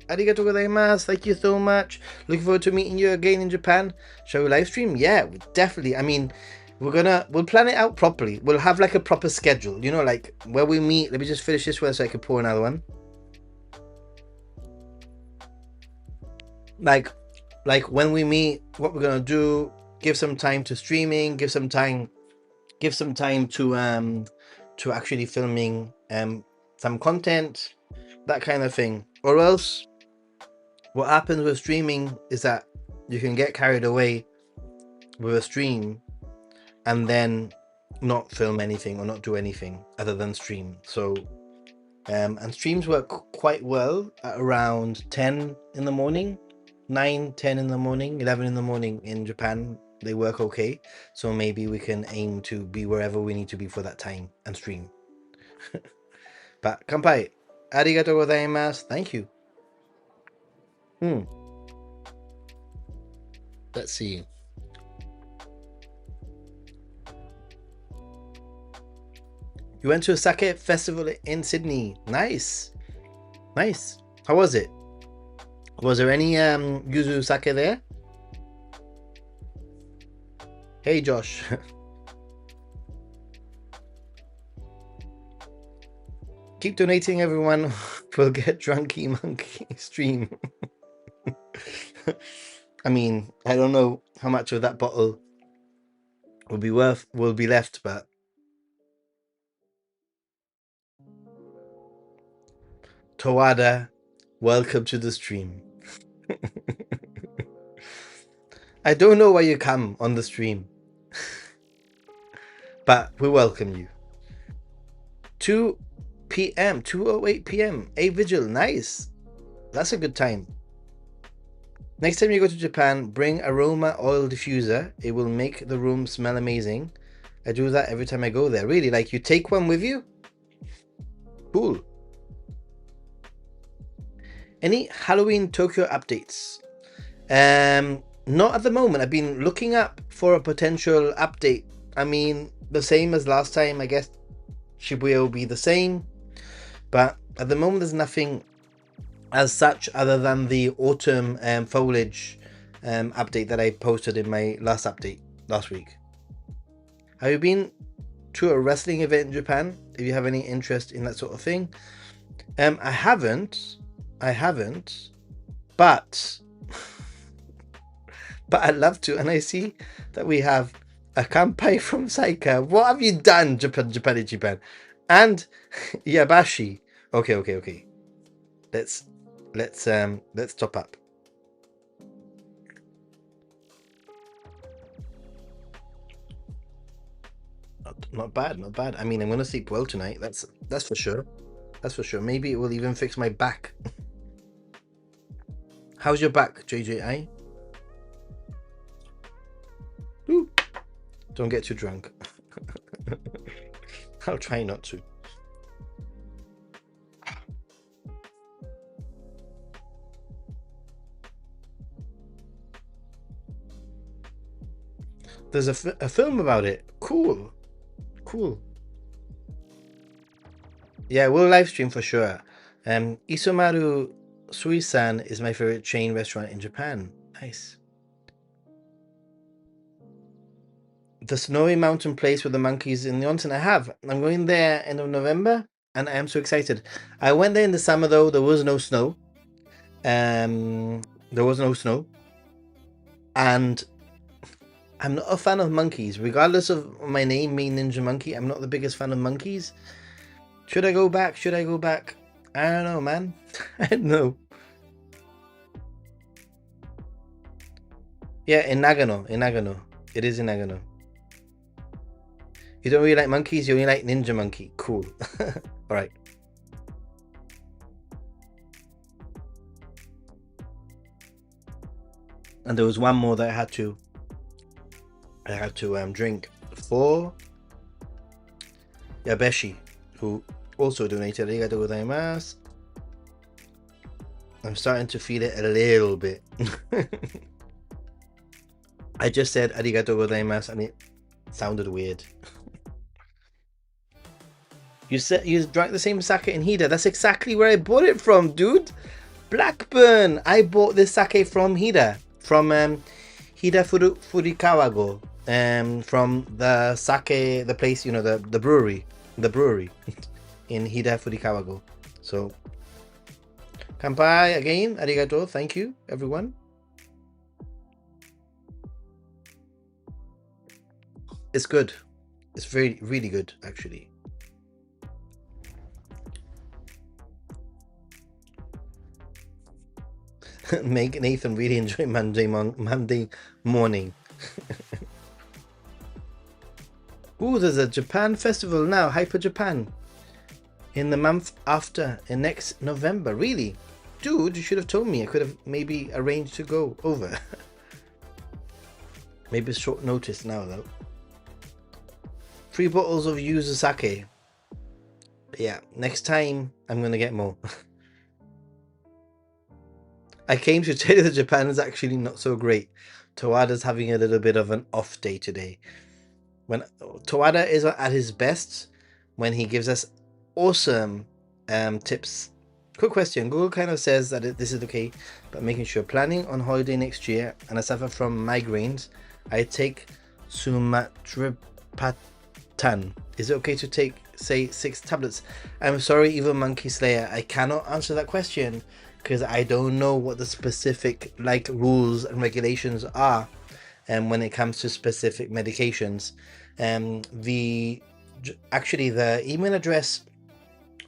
Arigatou gozaimasu. Thank you so much. Looking forward to meeting you again in Japan. Shall we live stream? Yeah, definitely. I mean, we'll plan it out properly. We'll have like a proper schedule. You know, like where we meet. Let me just finish this one so I can pour another one. Like when we meet, what we're gonna do. Give some time to streaming. Give some time to actually filming some content, that kind of thing. Or else what happens with streaming is that you can get carried away with a stream and then not film anything or not do anything other than stream. So and streams work quite well at around 10 in the morning, 9, 10 in the morning, 11 in the morning in Japan. They work okay. So maybe we can aim to be wherever we need to be for that time and stream. But kanpai, arigatou gozaimasu. Thank you. Let's see. You went to a sake festival in Sydney. Nice. Nice. How was it? Was there any yuzu sake there? Hey, Josh. Keep donating, everyone. We'll get Drunky Monkey stream. I mean, I don't know how much of that bottle will be left, but Tawada, welcome to the stream. I don't know why you come on the stream, but we welcome you. 2 p.m. 2:08 p.m. A vigil, nice. That's a good time. Next time you go to Japan, bring aroma oil diffuser. It will make the room smell amazing. I do that every time I go there. Really, like you take one with you? Cool. Any Halloween Tokyo updates? Not at the moment. I've been looking up for a potential update. I mean, the same as last time. I guess Shibuya will be the same. But at the moment, there's nothing as such other than the autumn foliage update that I posted in my last update last week. Have you been to a wrestling event in Japan? If you have any interest in that sort of thing. I haven't, but I'd love to. And I see that we have a kampai from Saika. What have you done, Japan? And Yabashi. Okay. Let's top up. Not bad. I mean, I'm gonna sleep well tonight. That's for sure. Maybe it will even fix my back. How's your back, JJI? Ooh. Don't get too drunk. I'll try not to. There's a film about it. Cool. Yeah, we'll live stream for sure. Isomaru Suisan is my favorite chain restaurant in Japan. Nice. The snowy mountain place with the monkeys in the onsen. I have. I'm going there end of November, and I am so excited. I went there in the summer though. There was no snow. And I'm not a fan of monkeys. Regardless of my name, Mean Ninja Monkey, I'm not the biggest fan of monkeys. Should I go back? I don't know, man. I don't know. Yeah, in Nagano. It is in Nagano. You don't really like monkeys, you only like Ninja Monkey. Cool. Alright. And there was one more that I had to drink for Yabeshi, who also donated. Arigatou gozaimasu. I'm starting to feel it a little bit. I just said arigatou gozaimasu and it sounded weird. You said you drank the same sake in Hida. That's exactly where I bought it from, dude. Blackburn. I bought this sake from Hida, from Hida Furikawago, from the sake, the place, you know, the brewery in Hida Furikawago. So, kanpai again. Arigato. Thank you, everyone. It's good. It's really good, actually. Make Nathan really enjoy Monday morning. Ooh, there's a Japan festival now, Hyper Japan, in the month after, in next November. Really? Dude, you should have told me. I could have maybe arranged to go over. Maybe it's short notice now, though. 3 bottles of yuzu sake. But yeah, next time I'm going to get more. I came to tell you that Japan is actually not so great. Tawada's having a little bit of an off day today. When Tawada is at his best, when he gives us awesome tips. Quick question. Google kind of says that this is okay, but making sure planning on holiday next year and I suffer from migraines, I take sumatriptan. Is it okay to take, say, 6 tablets? I'm sorry, Evil Monkey Slayer. I cannot answer that question because I don't know what the specific rules and regulations are when it comes to specific medications. The email address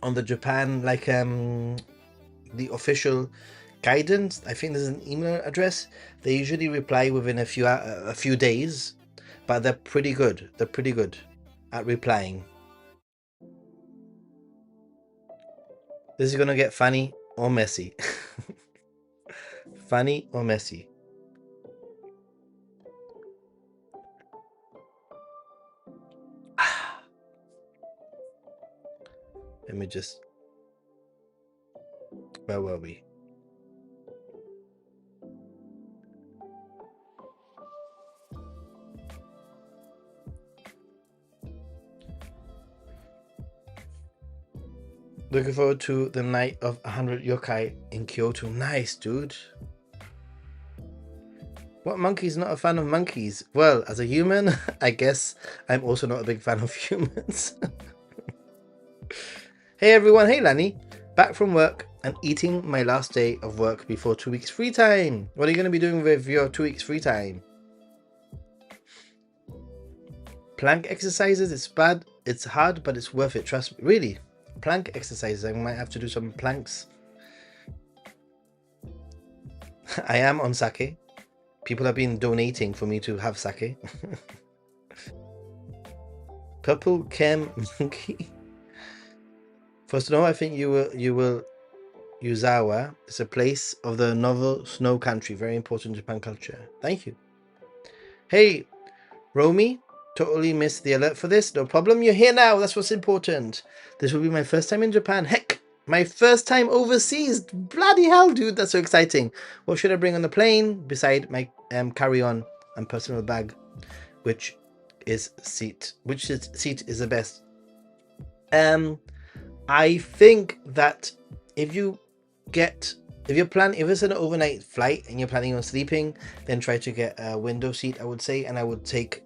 on the Japan the official guidance, I think there's an email address. They usually reply within a few days, but they're pretty good at replying. This is gonna get funny or messy. Funny or messy. Let me just... Where were we? Looking forward to the night of 100 yokai in Kyoto. Nice, dude. What monkey's not a fan of monkeys? Well, as a human, I guess I'm also not a big fan of humans. Hey everyone, hey Lani. Back from work and eating my last day of work before 2 weeks free time. What are you going to be doing with your 2 weeks free time? Plank exercises, it's bad, it's hard, but it's worth it, trust me. Really, plank exercises, I might have to do some planks. I am on sake. People have been donating for me to have sake. Purple Chem Monkey. For snow, I think you will Yuzawa. It's a place of the novel Snow Country. Very important Japan culture. Thank you. Hey, Romy. Totally missed the alert for this. No problem. You're here now. That's what's important. This will be my first time in Japan. Heck, my first time overseas. Bloody hell, dude. That's so exciting. What should I bring on the plane beside my carry-on and personal bag? Which seat is the best? I think that if it's an overnight flight and you're planning on sleeping, then try to get a window seat, I would say. And I would take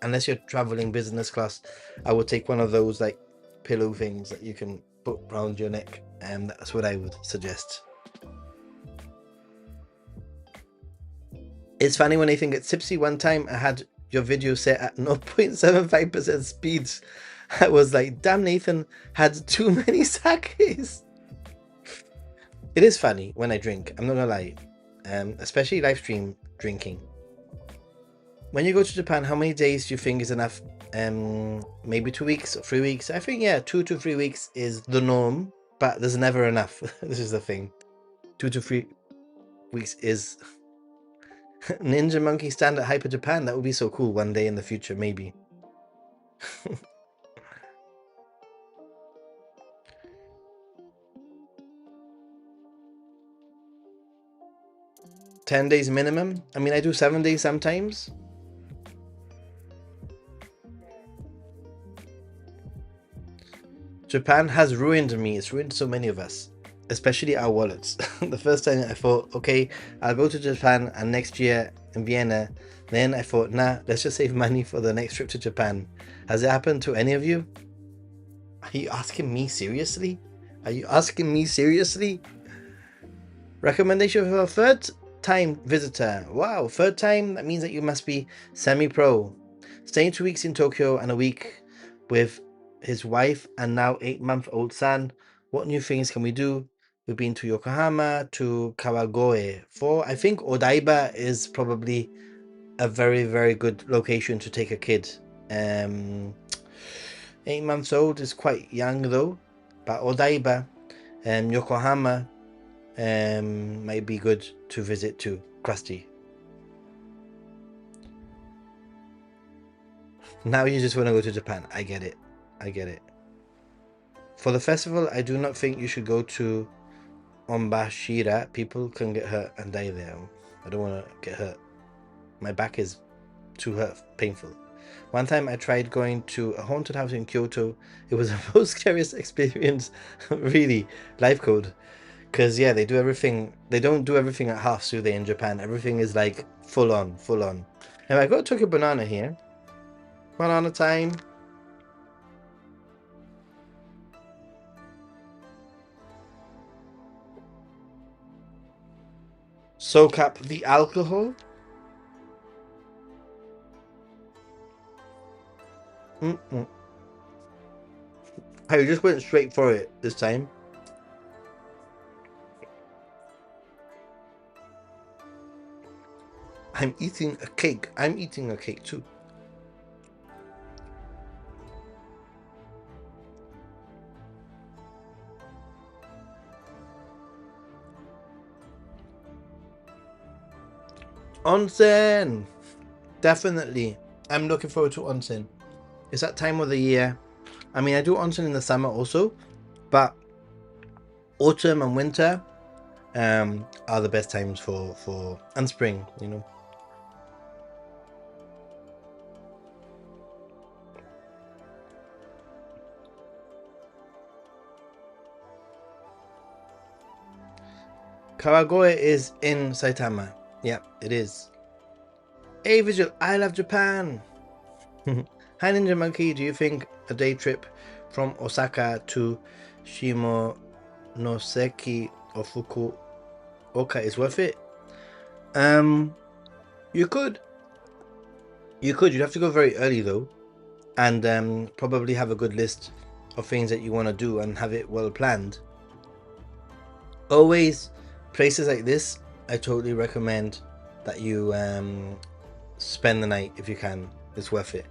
unless you're traveling business class, I would take one of those pillow things that you can put around your neck, and that's what I would suggest. It's funny when Nathan gets tipsy. One time I had your video set at 0.75% speeds. I was like, damn, Nathan had too many sakes. It is funny when I drink, I'm not gonna lie, especially live stream drinking. When you go to Japan, how many days do you think is enough? Maybe 2 weeks or 3 weeks? I think, yeah, 2 to 3 weeks is the norm, but there's never enough. This is the thing. 2 to 3 weeks is... Ninja Monkey stand at Hyper Japan. That would be so cool one day in the future, maybe. 10 days minimum. I mean, I do 7 days sometimes. Japan has ruined me. It's ruined so many of us, especially our wallets. The first time I thought, okay, I'll go to Japan and next year in Vienna. Then I thought, nah, let's just save money for the next trip to Japan. Has it happened to any of you? Are you asking me seriously? Are you asking me seriously? Recommendation for a third time visitor. Wow, third time? That means that you must be semi-pro. Staying 2 weeks in Tokyo and a week with his wife and now 8-month-old son. What new things can we do? We've been to Yokohama, to Kawagoe. I think Odaiba is probably a very, very good location to take a kid. 8 months old is quite young though, but Odaiba, Yokohama, might be good to visit too. Krusty. Now you just want to go to Japan. I get it. I get it. For the festival, I do not think you should go to Ombashira. People can get hurt and die there. I don't want to get hurt. My back is too painful. One time I tried going to a haunted house in Kyoto. It was the most scariest experience. Really. Life code. Because, yeah, they do everything. They don't do everything at half, do they, in Japan? Everything is like full on, full on. And I got Tokyo Banana here. Banana time. Soak up the alcohol. I just went straight for it this time. I'm eating a cake. I'm eating a cake too. Onsen! Definitely. I'm looking forward to onsen. It's that time of the year. I mean, I do onsen in the summer also, but autumn and winter are the best times for and spring, you know. Kawagoe is in Saitama. Yeah, it is. Hey Vigil, I love Japan. Hi Ninja Monkey, do you think a day trip from Osaka to Shimonoseki or Fukuoka is worth it? You could. You'd have to go very early though, and probably have a good list of things that you want to do and have it well planned. Always, places like this, I totally recommend that you spend the night if you can. It's worth it.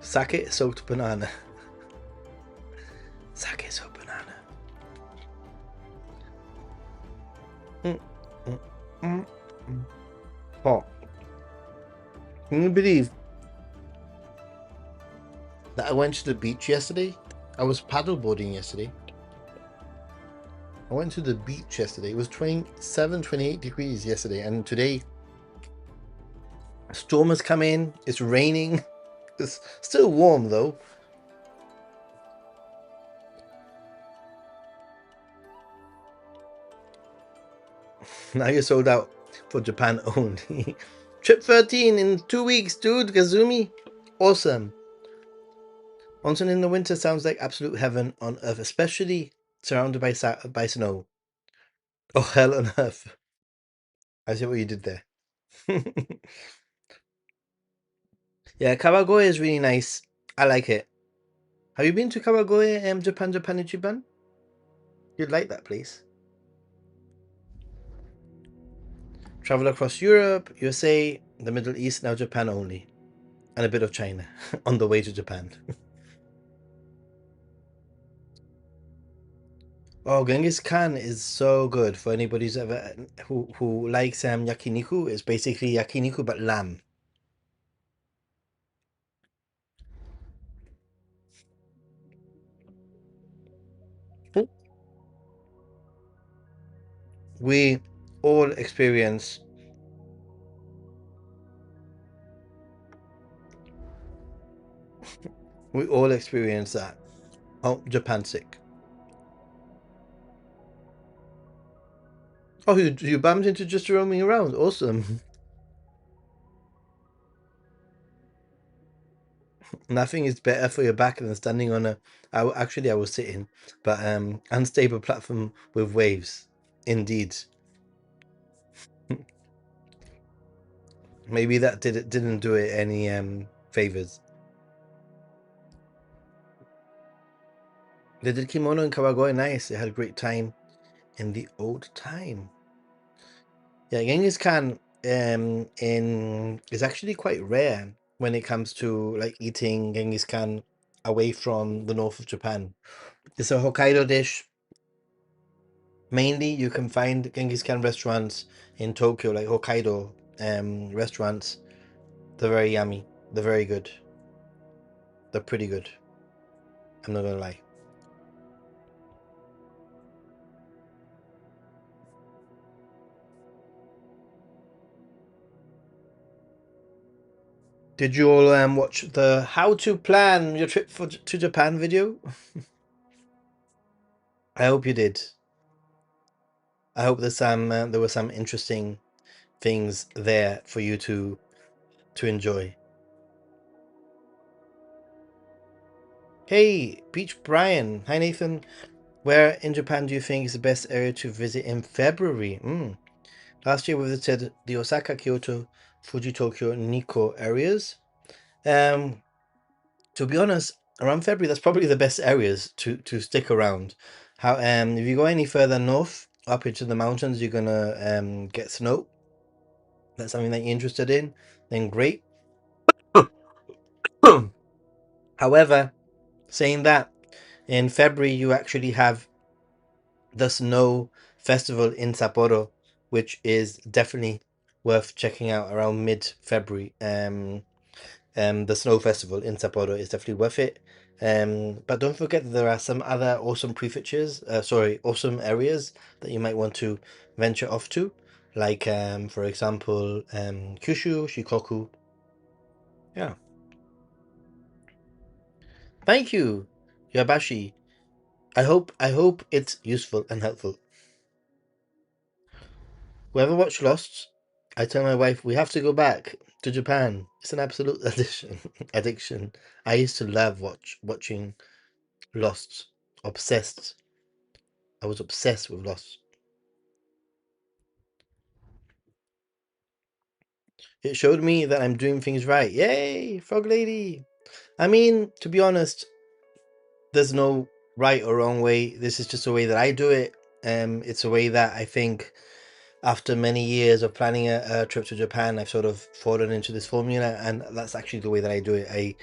Sake soaked banana. Sake soaked banana. Oh, can you believe that I went to the beach yesterday? I was paddleboarding yesterday. I went to the beach yesterday. It was 27, 28 degrees yesterday, and today a storm has come in. It's raining. It's still warm though. Now you're sold out for Japan only. Trip 13 in 2 weeks, dude. Kazumi. Awesome. Onsen in the winter sounds like absolute heaven on earth, especially surrounded by snow. Oh, hell on earth. I see what you did there. Yeah, Kawagoe is really nice. I like it. Have you been to Kawagoe, Japan, Ichiban? You'd like that place. Travel across Europe, USA, the Middle East, now Japan only. And a bit of China on the way to Japan. Oh, Genghis Khan is so good for anybody who likes yakiniku. It's basically yakiniku but lamb. We all experience that. Oh, Japan sick. Oh, you bumped into just roaming around. Awesome. Nothing is better for your back than standing on a. Actually, I was sitting, but unstable platform with waves. Indeed. Maybe that didn't do it any favors. They did kimono in Kawagoe. Nice. They had a great time in the old time. Yeah, Genghis Khan in is actually quite rare when it comes to like eating Genghis Khan away from the north of Japan. It's a Hokkaido dish. Mainly, you can find Genghis Khan restaurants in Tokyo, like Hokkaido restaurants. They're very yummy. They're very good. They're pretty good. I'm not gonna lie. Did you all watch the how to plan your trip to Japan video? I hope you did. I hope there were some interesting things there for you to enjoy. Hey, Beach Brian. Hi Nathan. Where in Japan do you think is the best area to visit in February? Last year we visited the Osaka, Kyoto, Fuji, Tokyo, and Nikko areas. Um, to be honest, around February that's probably the best areas to stick around. How if you go any further north, up into the mountains, you're gonna get snow. That's something that you're interested in, then great. However, saying that, in February you actually have the Snow Festival in Sapporo, which is definitely worth checking out around mid-February. The Snow Festival in Sapporo is definitely worth it. But don't forget that there are some other awesome prefectures, awesome areas that you might want to venture off to, like for example, Kyushu, Shikoku. Yeah. Thank you, Yabashi. I hope it's useful and helpful. Whoever watched Lost, I tell my wife we have to go back to Japan. It's an absolute addiction. Addiction. I used to love watching Lost. Obsessed. I was obsessed with Lost. It showed me that I'm doing things right. Yay, Frog Lady. I mean, to be honest, there's no right or wrong way. This is just a way that I do it. It's a way that I think after many years of planning a trip to Japan, I've sort of fallen into this formula, and that's actually the way that I do it.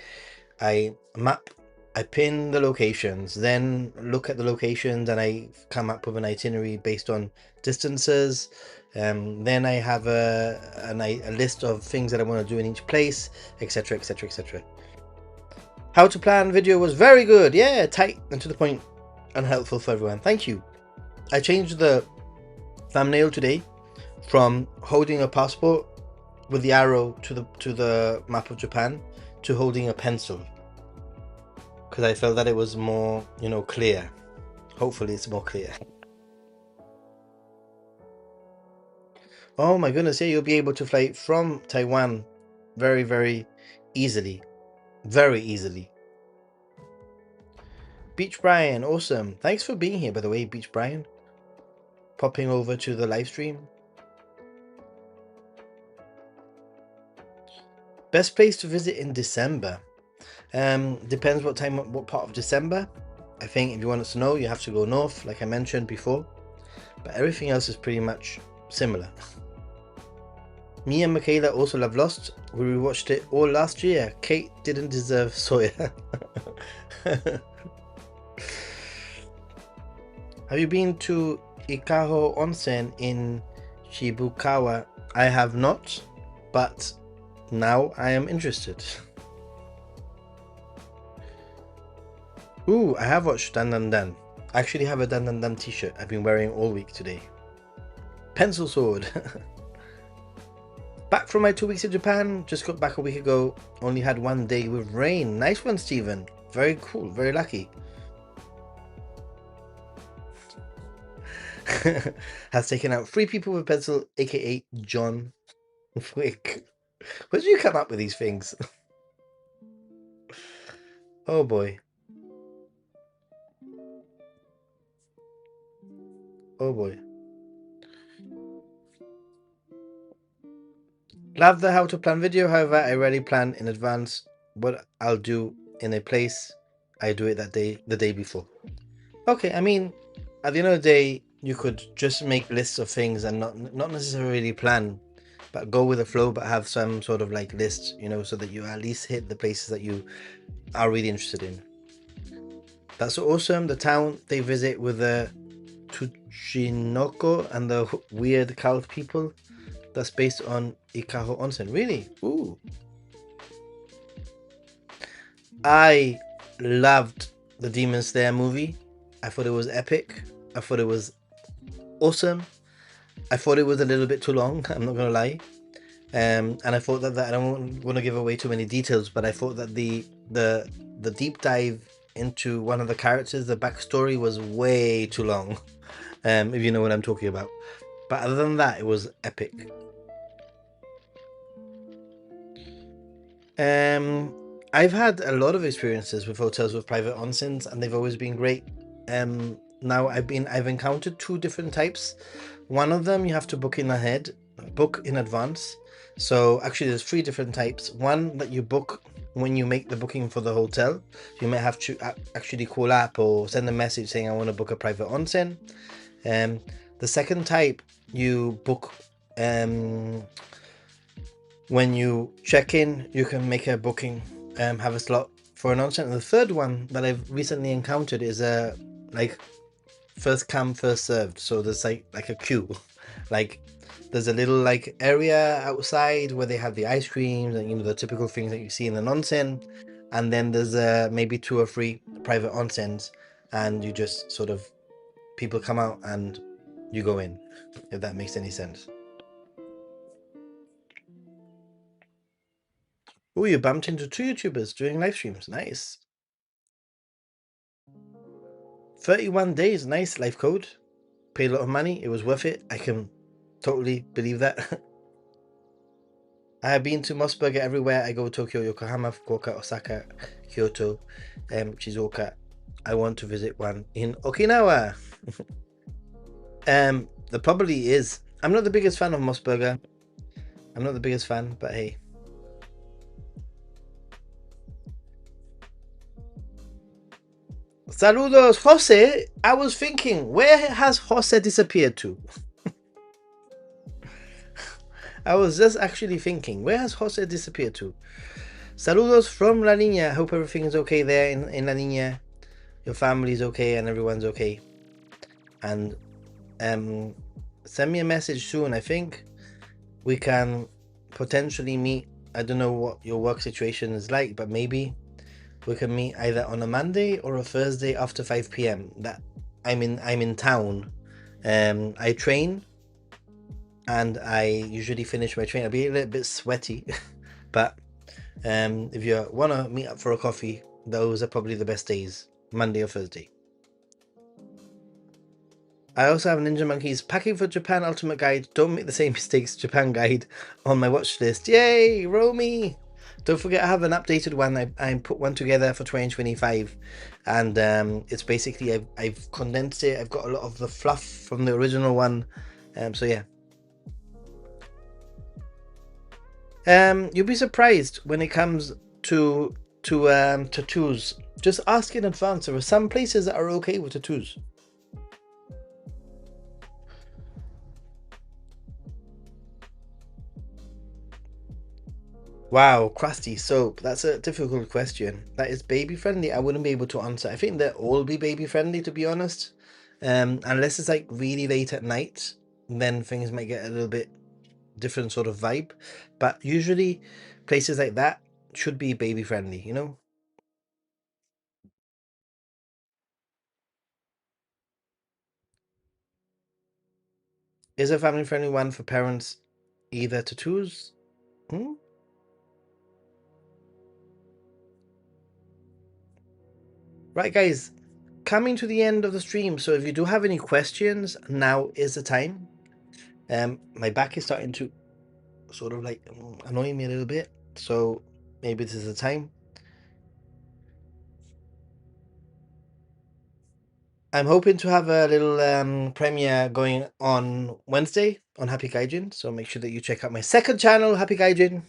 I map, I pin the locations, then look at the locations, and I come up with an itinerary based on distances. Then I have a list of things that I want to do in each place, etc., etc., etc. How to plan video was very good. Yeah, tight and to the point, and helpful for everyone. Thank you. I changed the thumbnail today from holding a passport with the arrow to the map of Japan to holding a pencil, because I felt that it was more, clear. Hopefully it's more clear. Oh my goodness, yeah, you'll be able to fly from Taiwan very, very easily. Very easily. Beach Brian, awesome. Thanks for being here, by the way, Beach Brian. Popping over to the live stream. Best place to visit in December. Depends what part of December. I think if you want to snow, you have to go north, like I mentioned before. But everything else is pretty much similar. Me and Michaela also love Lost. We rewatched it all last year. Kate didn't deserve Sawyer. Have you been to Ikaho Onsen in Shibukawa? I have not, but now I am interested. Ooh, I have watched Dan Dan Dan. I actually have a Dan Dan Dan t-shirt I've been wearing all week today. Pencil sword. Back from my 2 weeks in Japan. Just got back a week ago. Only had one day with rain. Nice one, Stephen. Very cool. Very lucky. Has taken out 3 people with pencil, aka John Wick. Where did you come up with these things? Oh boy. Oh boy. Love the how to plan video. However, I rarely plan in advance what I'll do in a place. I do it that day, the day before. Okay, I mean, at the end of the day, you could just make lists of things and not necessarily plan, but go with the flow, but have some sort of like list, so that you at least hit the places that you are really interested in. That's awesome. The town they visit with the Tuchinoko and the weird cult people. That's based on Ikaho Onsen. Really? Ooh. I loved the Demon Slayer movie. I thought it was epic. I thought it was awesome. I thought it was a little bit too long. I'm not gonna lie. And I thought that I don't want to give away too many details, but I thought that the deep dive into one of the characters, the backstory was way too long. If you know what I'm talking about. But other than that, it was epic. I've had a lot of experiences with hotels with private onsens, and they've always been great. Now I've encountered 2 different types. One of them you have to book in advance. So actually, there's 3 different types. One that you book when you make the booking for the hotel. You may have to actually call up or send a message saying I want to book a private onsen. The second type you book when you check in. You can make a booking, have a slot for an onsen. And the third one that I've recently encountered is like first come first served. So there's like a queue. Like there's a little like area outside where they have the ice creams and the typical things that you see in an onsen, and then there's maybe 2 or 3 private onsens, and you just sort of people come out and you go in, if that makes any sense. Oh, you bumped into 2 YouTubers doing live streams. Nice. 31 days. Nice life code. Paid a lot of money. It was worth it. I can totally believe that. I have been to Mossburger everywhere. I go Tokyo, Yokohama, Fukuoka, Osaka, Kyoto, Shizuoka. I want to visit one in Okinawa. There probably is. I'm not the biggest fan of Mossburger. I'm not the biggest fan, but hey. Saludos, Jose. I was thinking, where has Jose disappeared to? I was just actually thinking, where has Jose disappeared to? Saludos from La Niña. Hope everything is okay there in La Niña. Your family's okay and everyone's okay. And send me a message soon. I think we can potentially meet. I don't know what your work situation is like, but maybe we can meet either on a Monday or a Thursday after 5 p.m. That I'm in town. I train, and I usually finish my train. I'll be a little bit sweaty, but if you want to meet up for a coffee, those are probably the best days, Monday or Thursday. I also have Ninja Monkeys Packing for Japan Ultimate Guide. Don't make the same mistakes, Japan Guide, on my watch list. Yay, Romy! Don't forget I have an updated one. I put one together for 2025, and it's basically I've condensed it. I've got a lot of the fluff from the original one. So yeah. You'll be surprised when it comes to tattoos. Just ask in advance. There are some places that are okay with tattoos. Wow, crusty soap. That's a difficult question. That is baby friendly. I wouldn't be able to answer. I think they'll all be baby friendly, to be honest. Unless it's like really late at night, then things might get a little bit different sort of vibe. But usually, places like that should be baby friendly. is a family-friendly one for parents either to choose. Right, guys, coming to the end of the stream. So if you do have any questions, now is the time. My back is starting to sort of like annoy me a little bit, so maybe this is the time. I'm hoping to have a little premiere going on Wednesday on Happy Gaijin, so make sure that you check out my second channel, Happy Gaijin.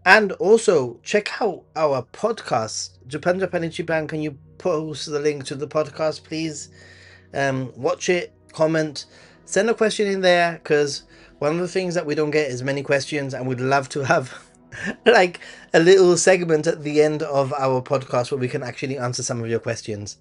And also check out our podcast, Japan Ichiban. Can you post the link to the podcast, please? Watch it, comment, send a question in there, because one of the things that we don't get is many questions, and we'd love to have like a little segment at the end of our podcast where we can actually answer some of your questions.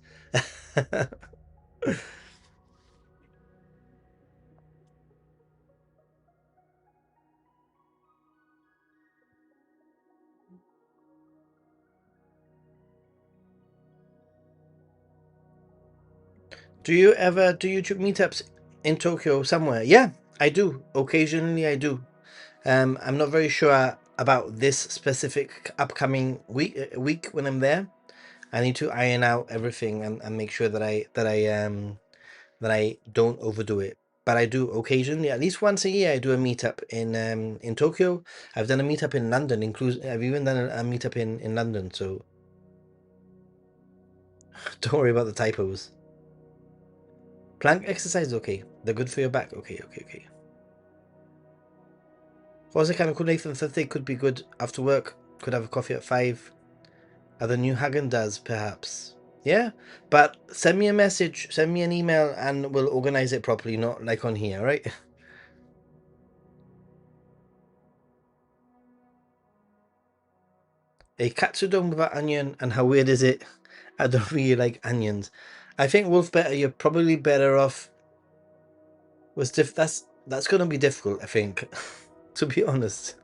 Do you ever do YouTube meetups in Tokyo somewhere? Yeah, I do. Occasionally, I do. I'm not very sure about this specific upcoming week when I'm there. I need to iron out everything and make sure that I don't overdo it. But I do occasionally, at least once a year, I do a meetup in Tokyo. I've done a meetup in London, I've even done a meetup in London. So don't worry about the typos. Plank exercise, okay. They're good for your back. Okay, okay, okay. Osaka and Nathan Thursday could be good after work. Could have a coffee at 5. The new Hagen does, perhaps. Yeah, but send me a message, send me an email, and we'll organize it properly, not like on here, right? A katsudon without onion, and how weird is it? I don't really like onions. I think Wolf better. You're probably better off. That's gonna be difficult. I think, to be honest.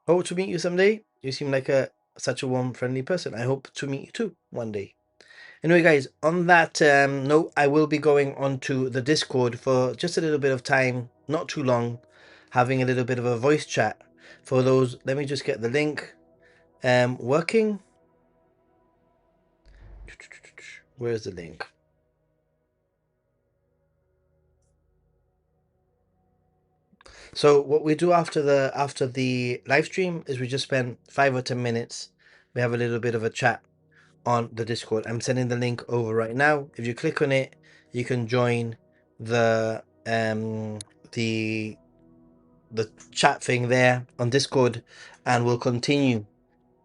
Hope to meet you someday. You seem like such a warm, friendly person. I hope to meet you too one day. Anyway, guys, on that note, I will be going onto the Discord for just a little bit of time, not too long, having a little bit of a voice chat. For those, let me just get the link. Working. Where's the link? So what we do after the live stream is we just spend 5 or 10 minutes. We have a little bit of a chat on the Discord. I'm sending the link over right now. If you click on it, you can join the um the the chat thing there on Discord, and we'll continue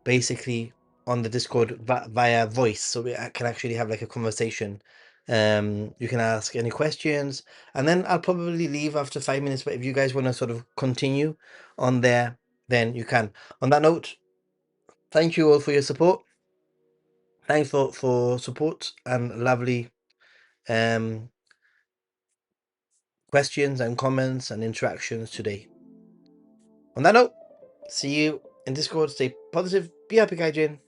basically on the Discord via voice, so we can actually have like a conversation. You can ask any questions, and then I'll probably leave after 5 minutes. But if you guys want to sort of continue on there, then you can. On that note, thank you all for your support. Thanks for support and lovely um questions and comments and interactions today. On that note, see you in Discord. Stay positive, be happy, Gaijin.